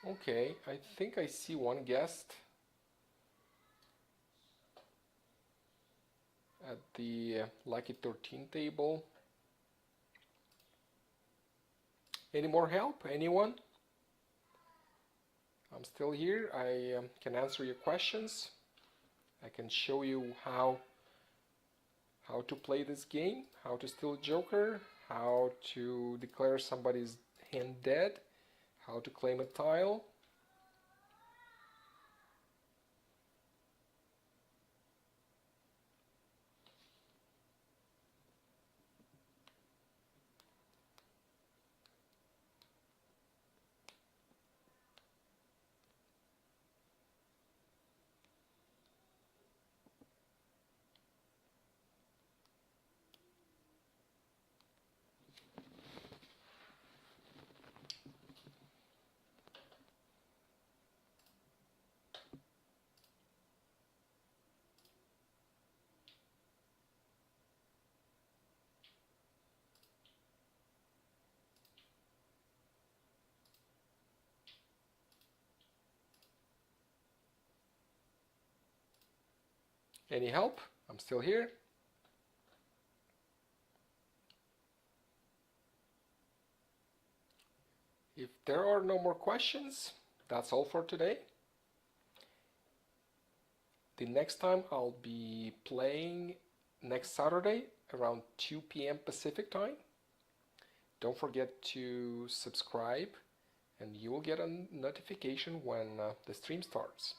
Okay, I think I see one guest at the Lucky 13 table. Any more help? Anyone? I'm still here. I can answer your questions. I can show you how to play this game, how to steal a joker, how to declare somebody's hand dead, how to claim a tile. Any help? I'm still here. If there are no more questions, that's all for today. The next time I'll be playing next Saturday around 2 p.m. Pacific time. Don't forget to subscribe and you will get a notification when the stream starts.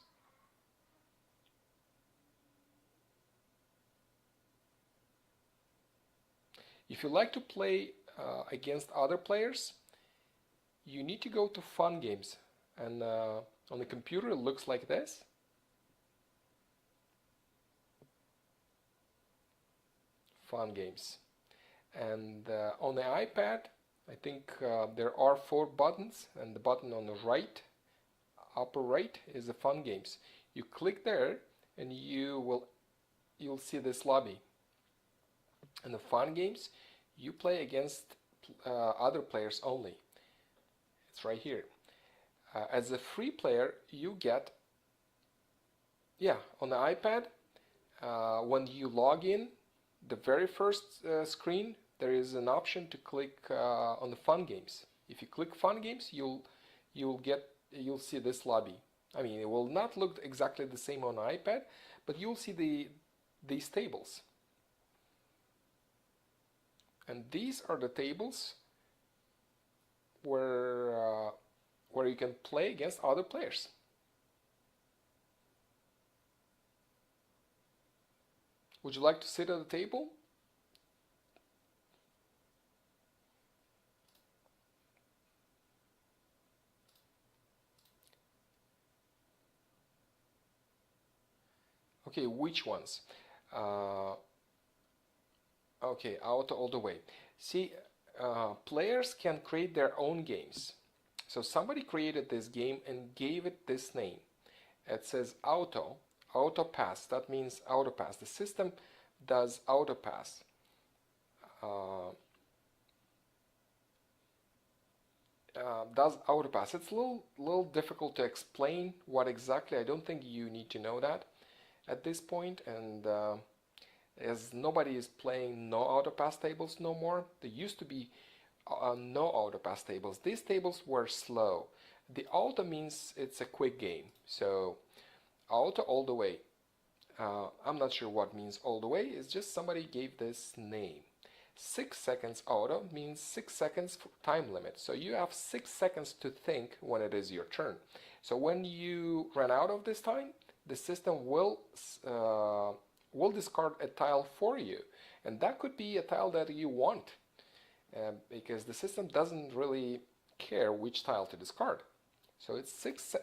If you like to play against other players, you need to go to Fun Games, and on the computer it looks like this. Fun Games. And on the iPad I think there are 4 buttons, and the button on the right, upper right, is the fun games. You click there and you'll see this lobby. And the fun games, you play against other players only. It's right here. As a free player, you get, on the iPad, when you log in, the very first screen, there is an option to click on the fun games. If you click fun games, you'll see this lobby. I mean, it will not look exactly the same on iPad, but you'll see these tables. And these are the tables where you can play against other players. Would you like to sit at the table? Okay, which ones? Okay, out all the way. See, players can create their own games. So somebody created this game and gave it this name. It says auto pass. That means auto pass. The system does auto pass. It's a little difficult to explain what exactly. I don't think you need to know that at this point, and as nobody is playing no auto pass tables no more. There used to be no auto pass tables. These tables were slow. The auto means it's a quick game, so auto all the way. I'm not sure what means all the way. It's just somebody gave this name. 6 seconds auto means 6 seconds time limit. So you have 6 seconds to think when it is your turn. So when you run out of this time, the system will discard a tile for you. And that could be a tile that you want, because the system doesn't really care which tile to discard. So it's 6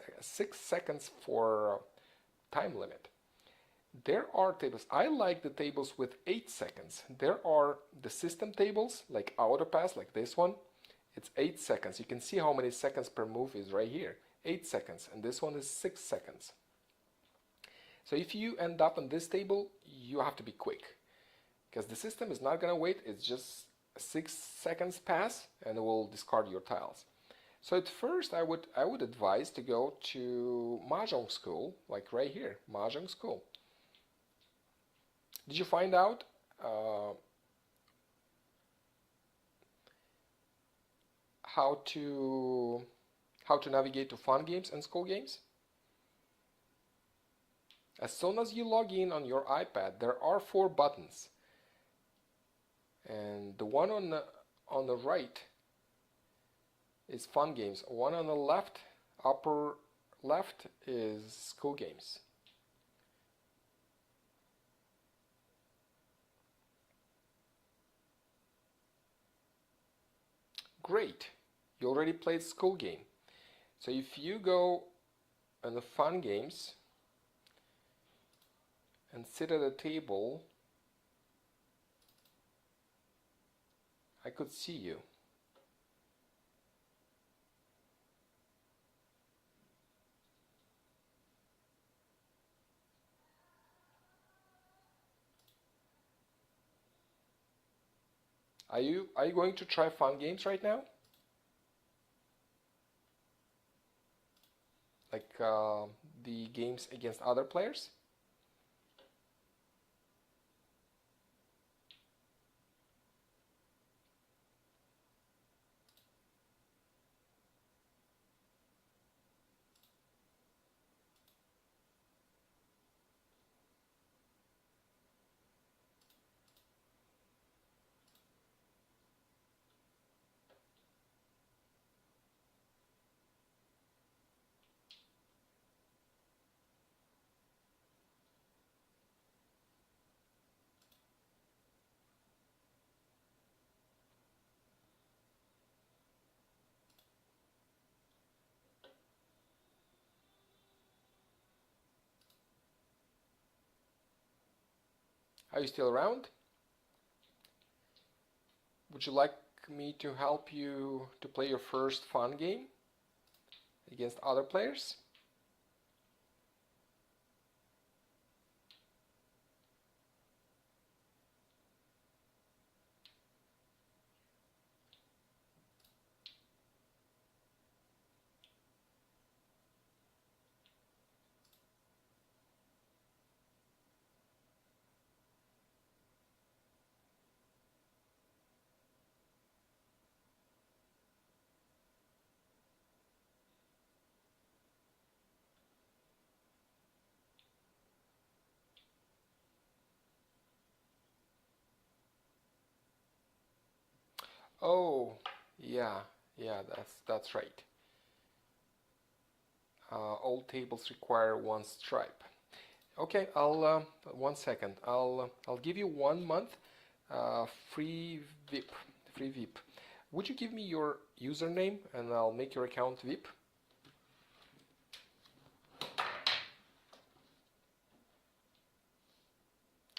seconds for time limit. There are tables. I like the tables with 8 seconds. There are the system tables like auto pass, like this one. It's 8 seconds. You can see how many seconds per move is right here. 8 seconds, and this one is 6 seconds. So if you end up on this table, you have to be quick, because the system is not going to wait. It's just 6 seconds pass and it will discard your tiles. So at first I would advise to go to Mahjong school, like right here, Mahjong school. Did you find out how to navigate to fun games and school games? As soon as you log in on your iPad, there are 4 buttons, and the one on the right is fun games. One on the left, upper left, is school games. Great, you already played school game. So if you go on the fun games and sit at a table, I could see you. Are you going to try fun games right now? Like the games against other players? Are you still around? Would you like me to help you to play your first fun game against other players? Oh, yeah, yeah, that's right. All tables require one stripe. Okay, I'll 1 second. I'll give you 1 month free VIP. Free VIP. Would you give me your username and I'll make your account VIP?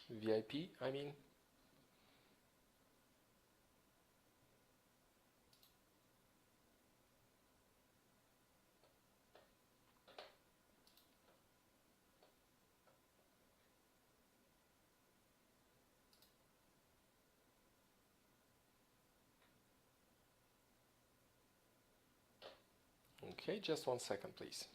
VIP, I mean. Okay, just 1 second, please.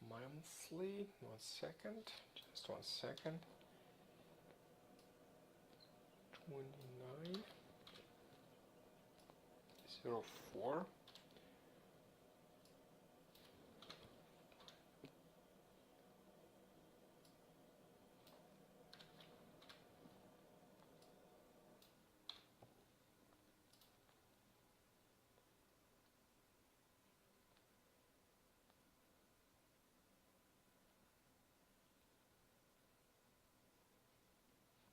Monthly, 1 second, just 1 second. 2904.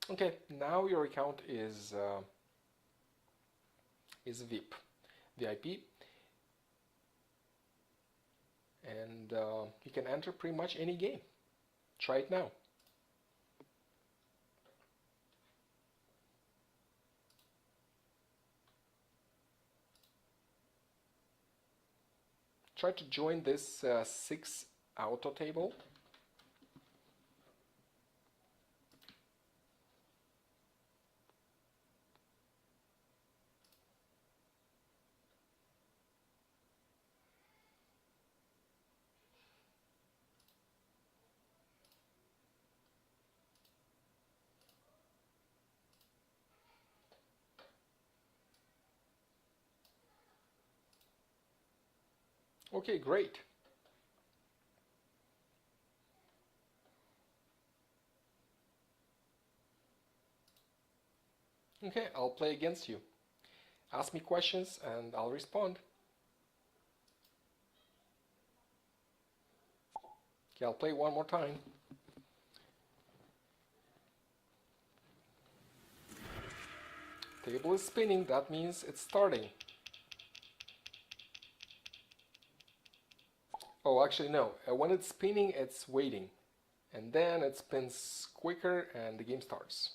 Okay, now your account is VIP, VIP, and you can enter pretty much any game. Try it now. Try to join this 6 auto table. Okay, great. Okay, I'll play against you. Ask me questions and I'll respond. Okay, I'll play one more time. Table is spinning, that means it's starting. Oh, actually no, when it's spinning it's waiting. And then it spins quicker and the game starts.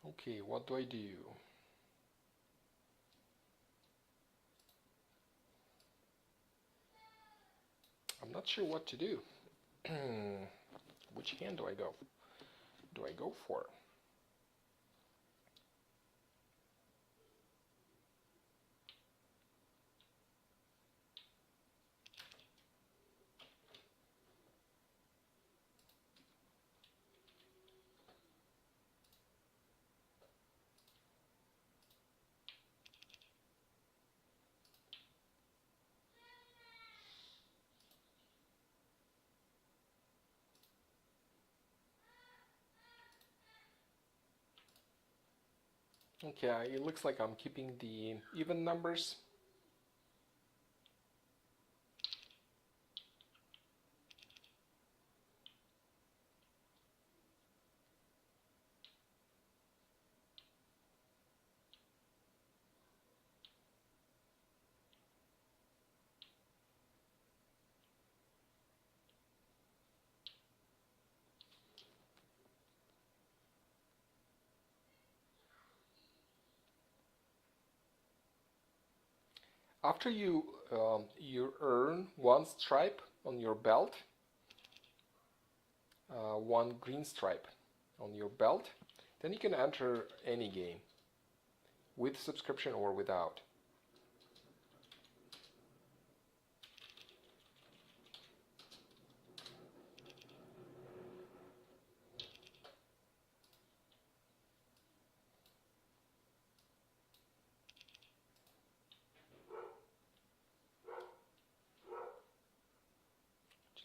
Okay, what do I do? I'm not sure what to do. Which hand do I go? Do I go for? Okay, it looks like I'm keeping the even numbers. After you earn one stripe on your belt, one green stripe on your belt, then you can enter any game with subscription or without.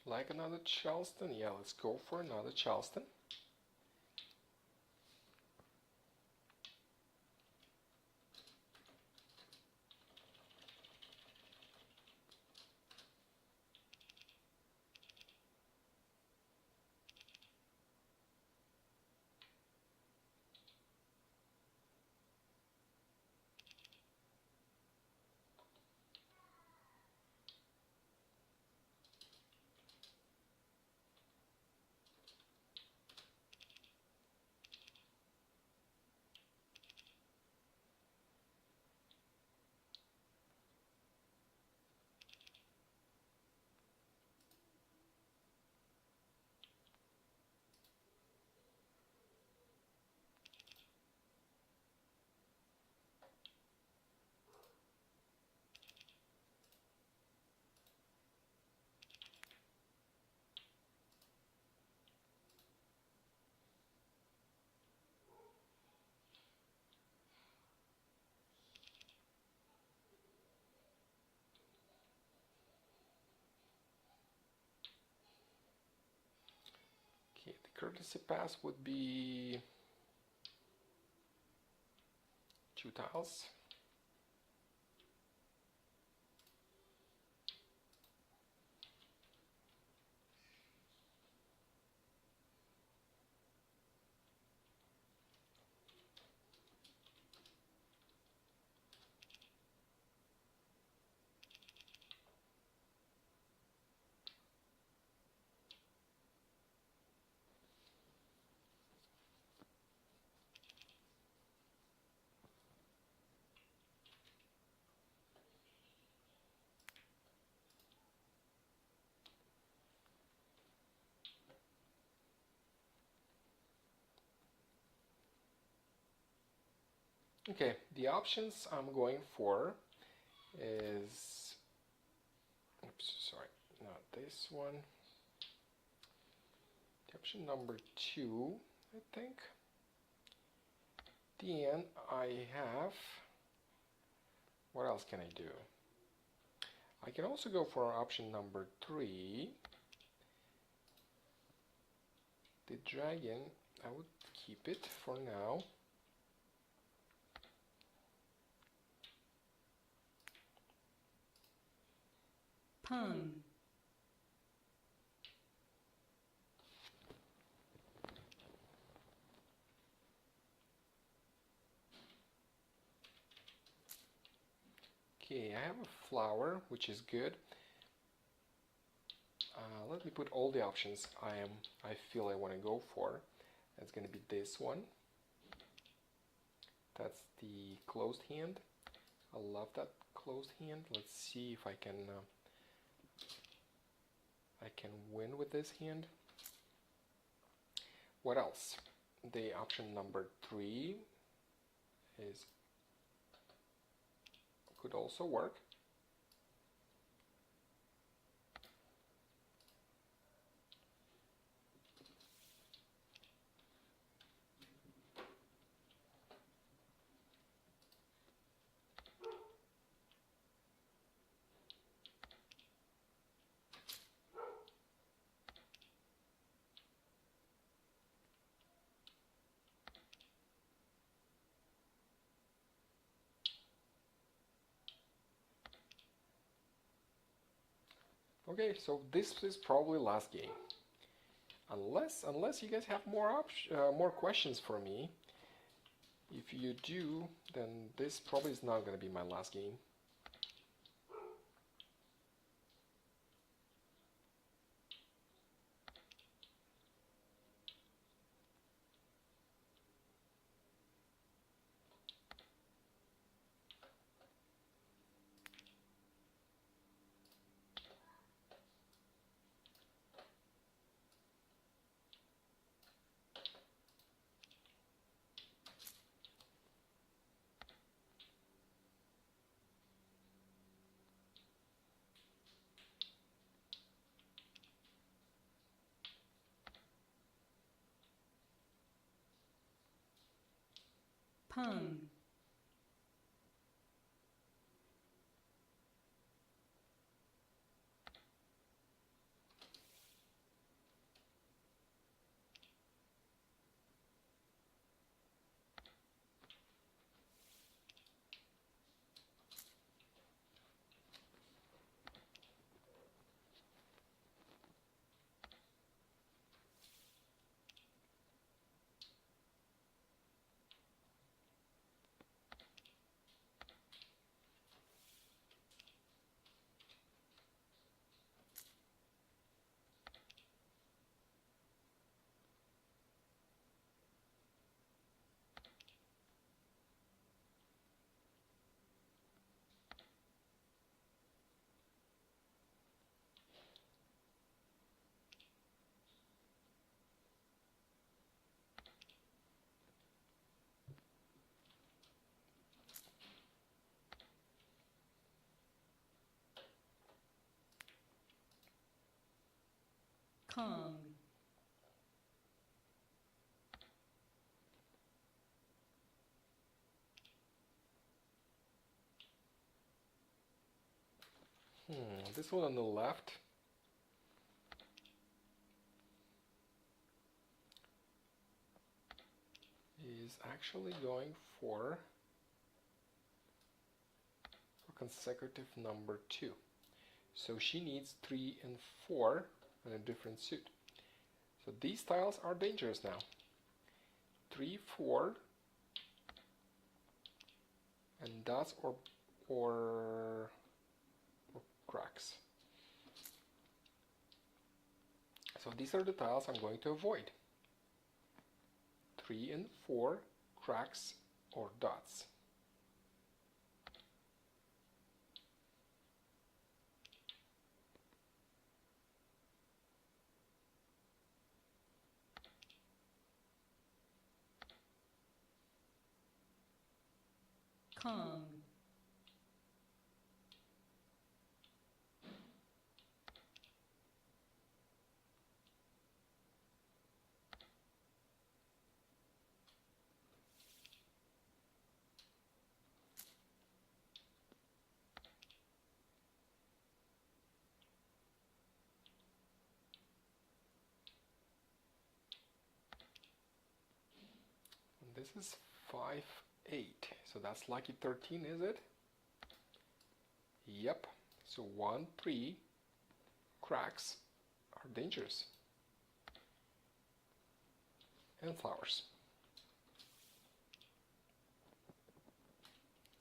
Like another Charleston? Yeah, let's go for another Charleston. Okay, the courtesy pass would be 2 tiles. Okay, the options I'm going for is, oops, sorry, not this one. The option number 2, I think. Then I have, what else can I do? I can also go for option number 3. The dragon, I would keep it for now. Pung. Okay, I have a flower, which is good. Let me put all the options I feel I want to go for. That's going to be this one. That's the closed hand. I love that closed hand. Let's see if I can win with this hand. What else? The option number 3 is could also work. Okay, so this is probably last game. Unless you guys have more questions for me. If you do, then this probably is not going to be my last game. Pung. Kong. This one on the left is actually going for consecutive number 2. So she needs 3 and 4 in a different suit. So these tiles are dangerous now. 3, 4, and dots or cracks. So these are the tiles I'm going to avoid. 3 and 4, cracks or dots. Kong. And this is 5, 8. So that's lucky 13, is it? Yep. So 1, 3 cracks are dangerous. And flowers.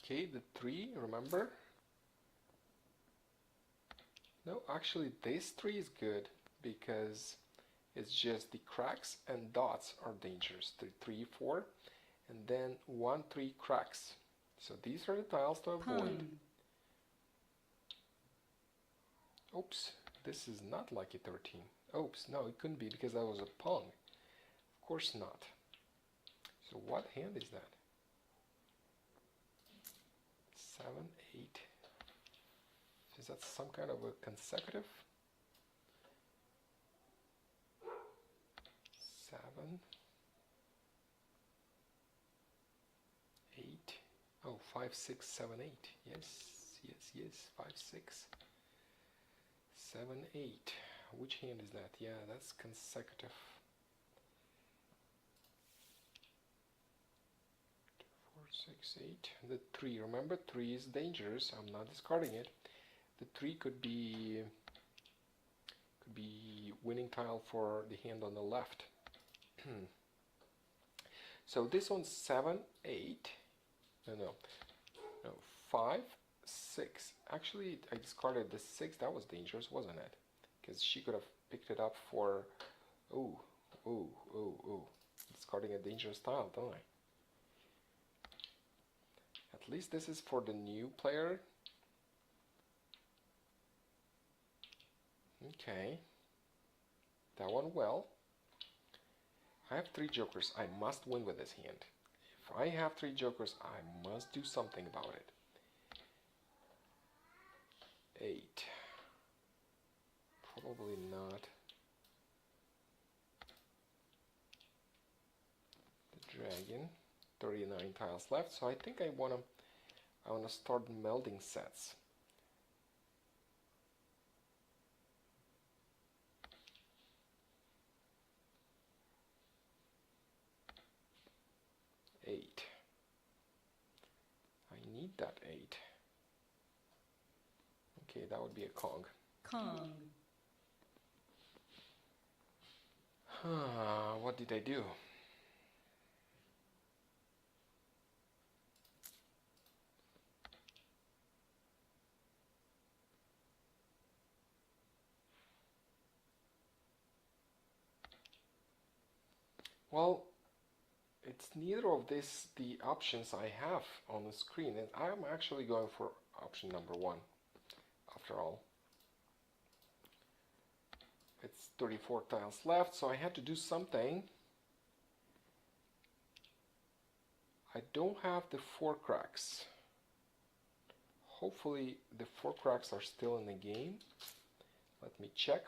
Okay, the 3, remember? No, actually this 3 is good because it's just the cracks and dots are dangerous. 3, 4, and then 1, 3 cracks. So these are the tiles to avoid. Pung. Oops, this is not lucky 13. Oops, no, it couldn't be because that was a pung. Of course not. So what hand is that? 7, 8. Is that some kind of a consecutive? 7, 8. Oh, 5, 6, 7, 8. Yes. 5, 6, 7, 8. Which hand is that? Yeah, that's consecutive. 2, 4, 6, 8. The 3. Remember, 3 is dangerous. I'm not discarding it. The 3 could be be winning tile for the hand on the left. So this one's 7, 8, no, 5, 6. Actually, I discarded the 6. That was dangerous, wasn't it? Because she could have picked it up for, oh, discarding a dangerous tile, don't I? At least this is for the new player. Okay, that one well. I have 3 jokers. I must win with this hand. If I have 3 jokers, I must do something about it. 8. Probably not. The dragon. 39 tiles left, so I think I wanna start melding sets. Eight. I need that 8. Okay, that would be a Kong. Kong. What did I do? Well, it's neither of this the options I have on the screen, and I'm actually going for option number 1 after all. It's 34 tiles left, so I had to do something. I don't have the 4 cracks. Hopefully the 4 cracks are still in the game. Let me check.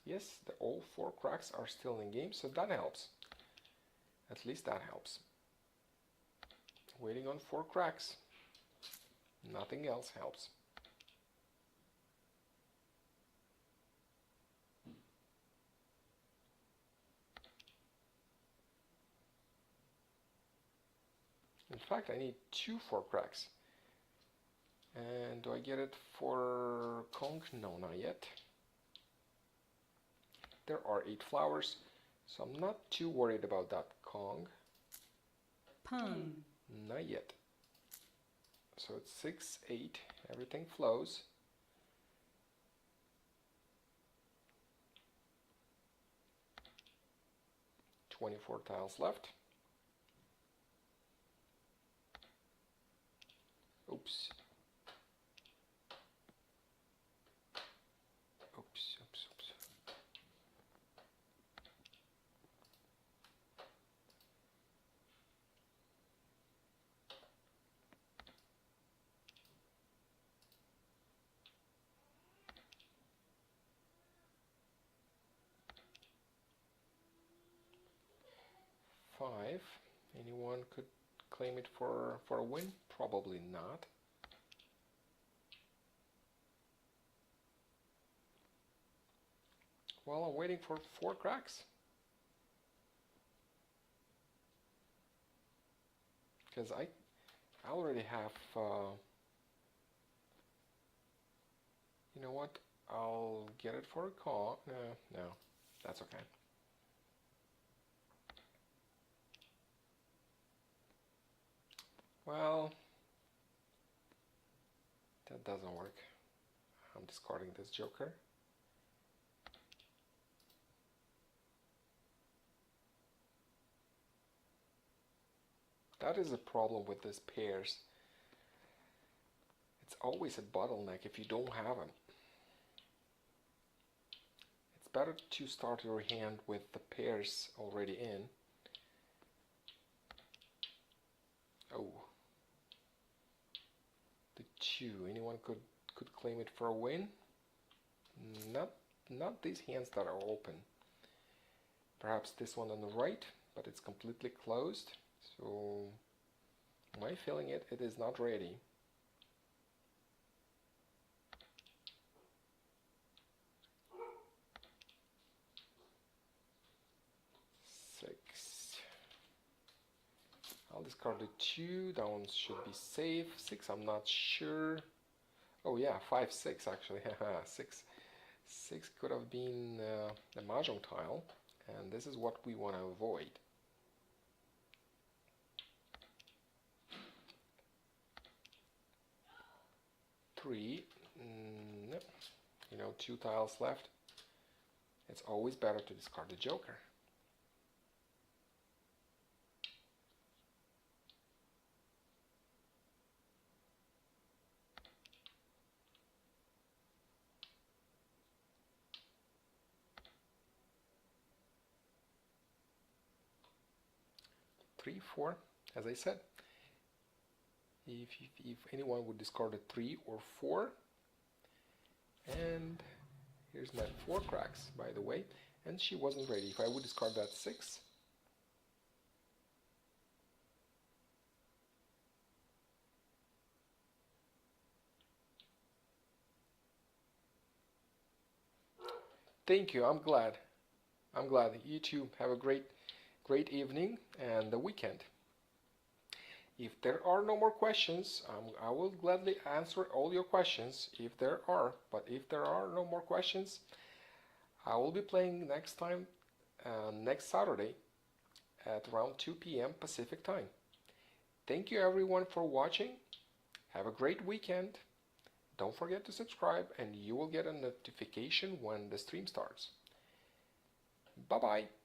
Yes, all 4 cracks are still in game, so that helps. At least that helps. Waiting on 4 cracks. Nothing else helps. In fact, I need 2 4 cracks. And do I get it for Kong? No, not yet. There are 8 flowers, so I'm not too worried about that Kong. Pung. Not yet. So it's 6, 8, everything flows. "24 tiles left. Oops. Oops. 5. Anyone could claim it for a win? Probably not. Well, I'm waiting for 4 cracks. Because I already have, you know what, I'll get it for a call. No, that's okay. Well, that doesn't work. I'm discarding this joker. That is a problem with these pairs. It's always a bottleneck if you don't have them. It's better to start your hand with the pairs already in. Oh. The 2. Anyone could claim it for a win? Not these hands that are open. Perhaps this one on the right, but it's completely closed. So, my feeling it is not ready. I'll discard the 2. That one should be safe. 6, I'm not sure. Oh yeah, 5, 6 actually. 6. 6 could have been the mahjong tile, and this is what we want to avoid. 3, no. 2 tiles left. It's always better to discard the joker. Three, 4, as I said. If anyone would discard a 3 or 4, and here's my 4 cracks, by the way, and she wasn't ready. If I would discard that 6, thank you. I'm glad. I'm glad. You too have a great evening and the weekend. If there are no more questions, I will gladly answer all your questions if there are. But if there are no more questions, I will be playing next time, next Saturday at around 2 p.m. Pacific time. Thank you everyone for watching. Have a great weekend. Don't forget to subscribe and you will get a notification when the stream starts. Bye bye.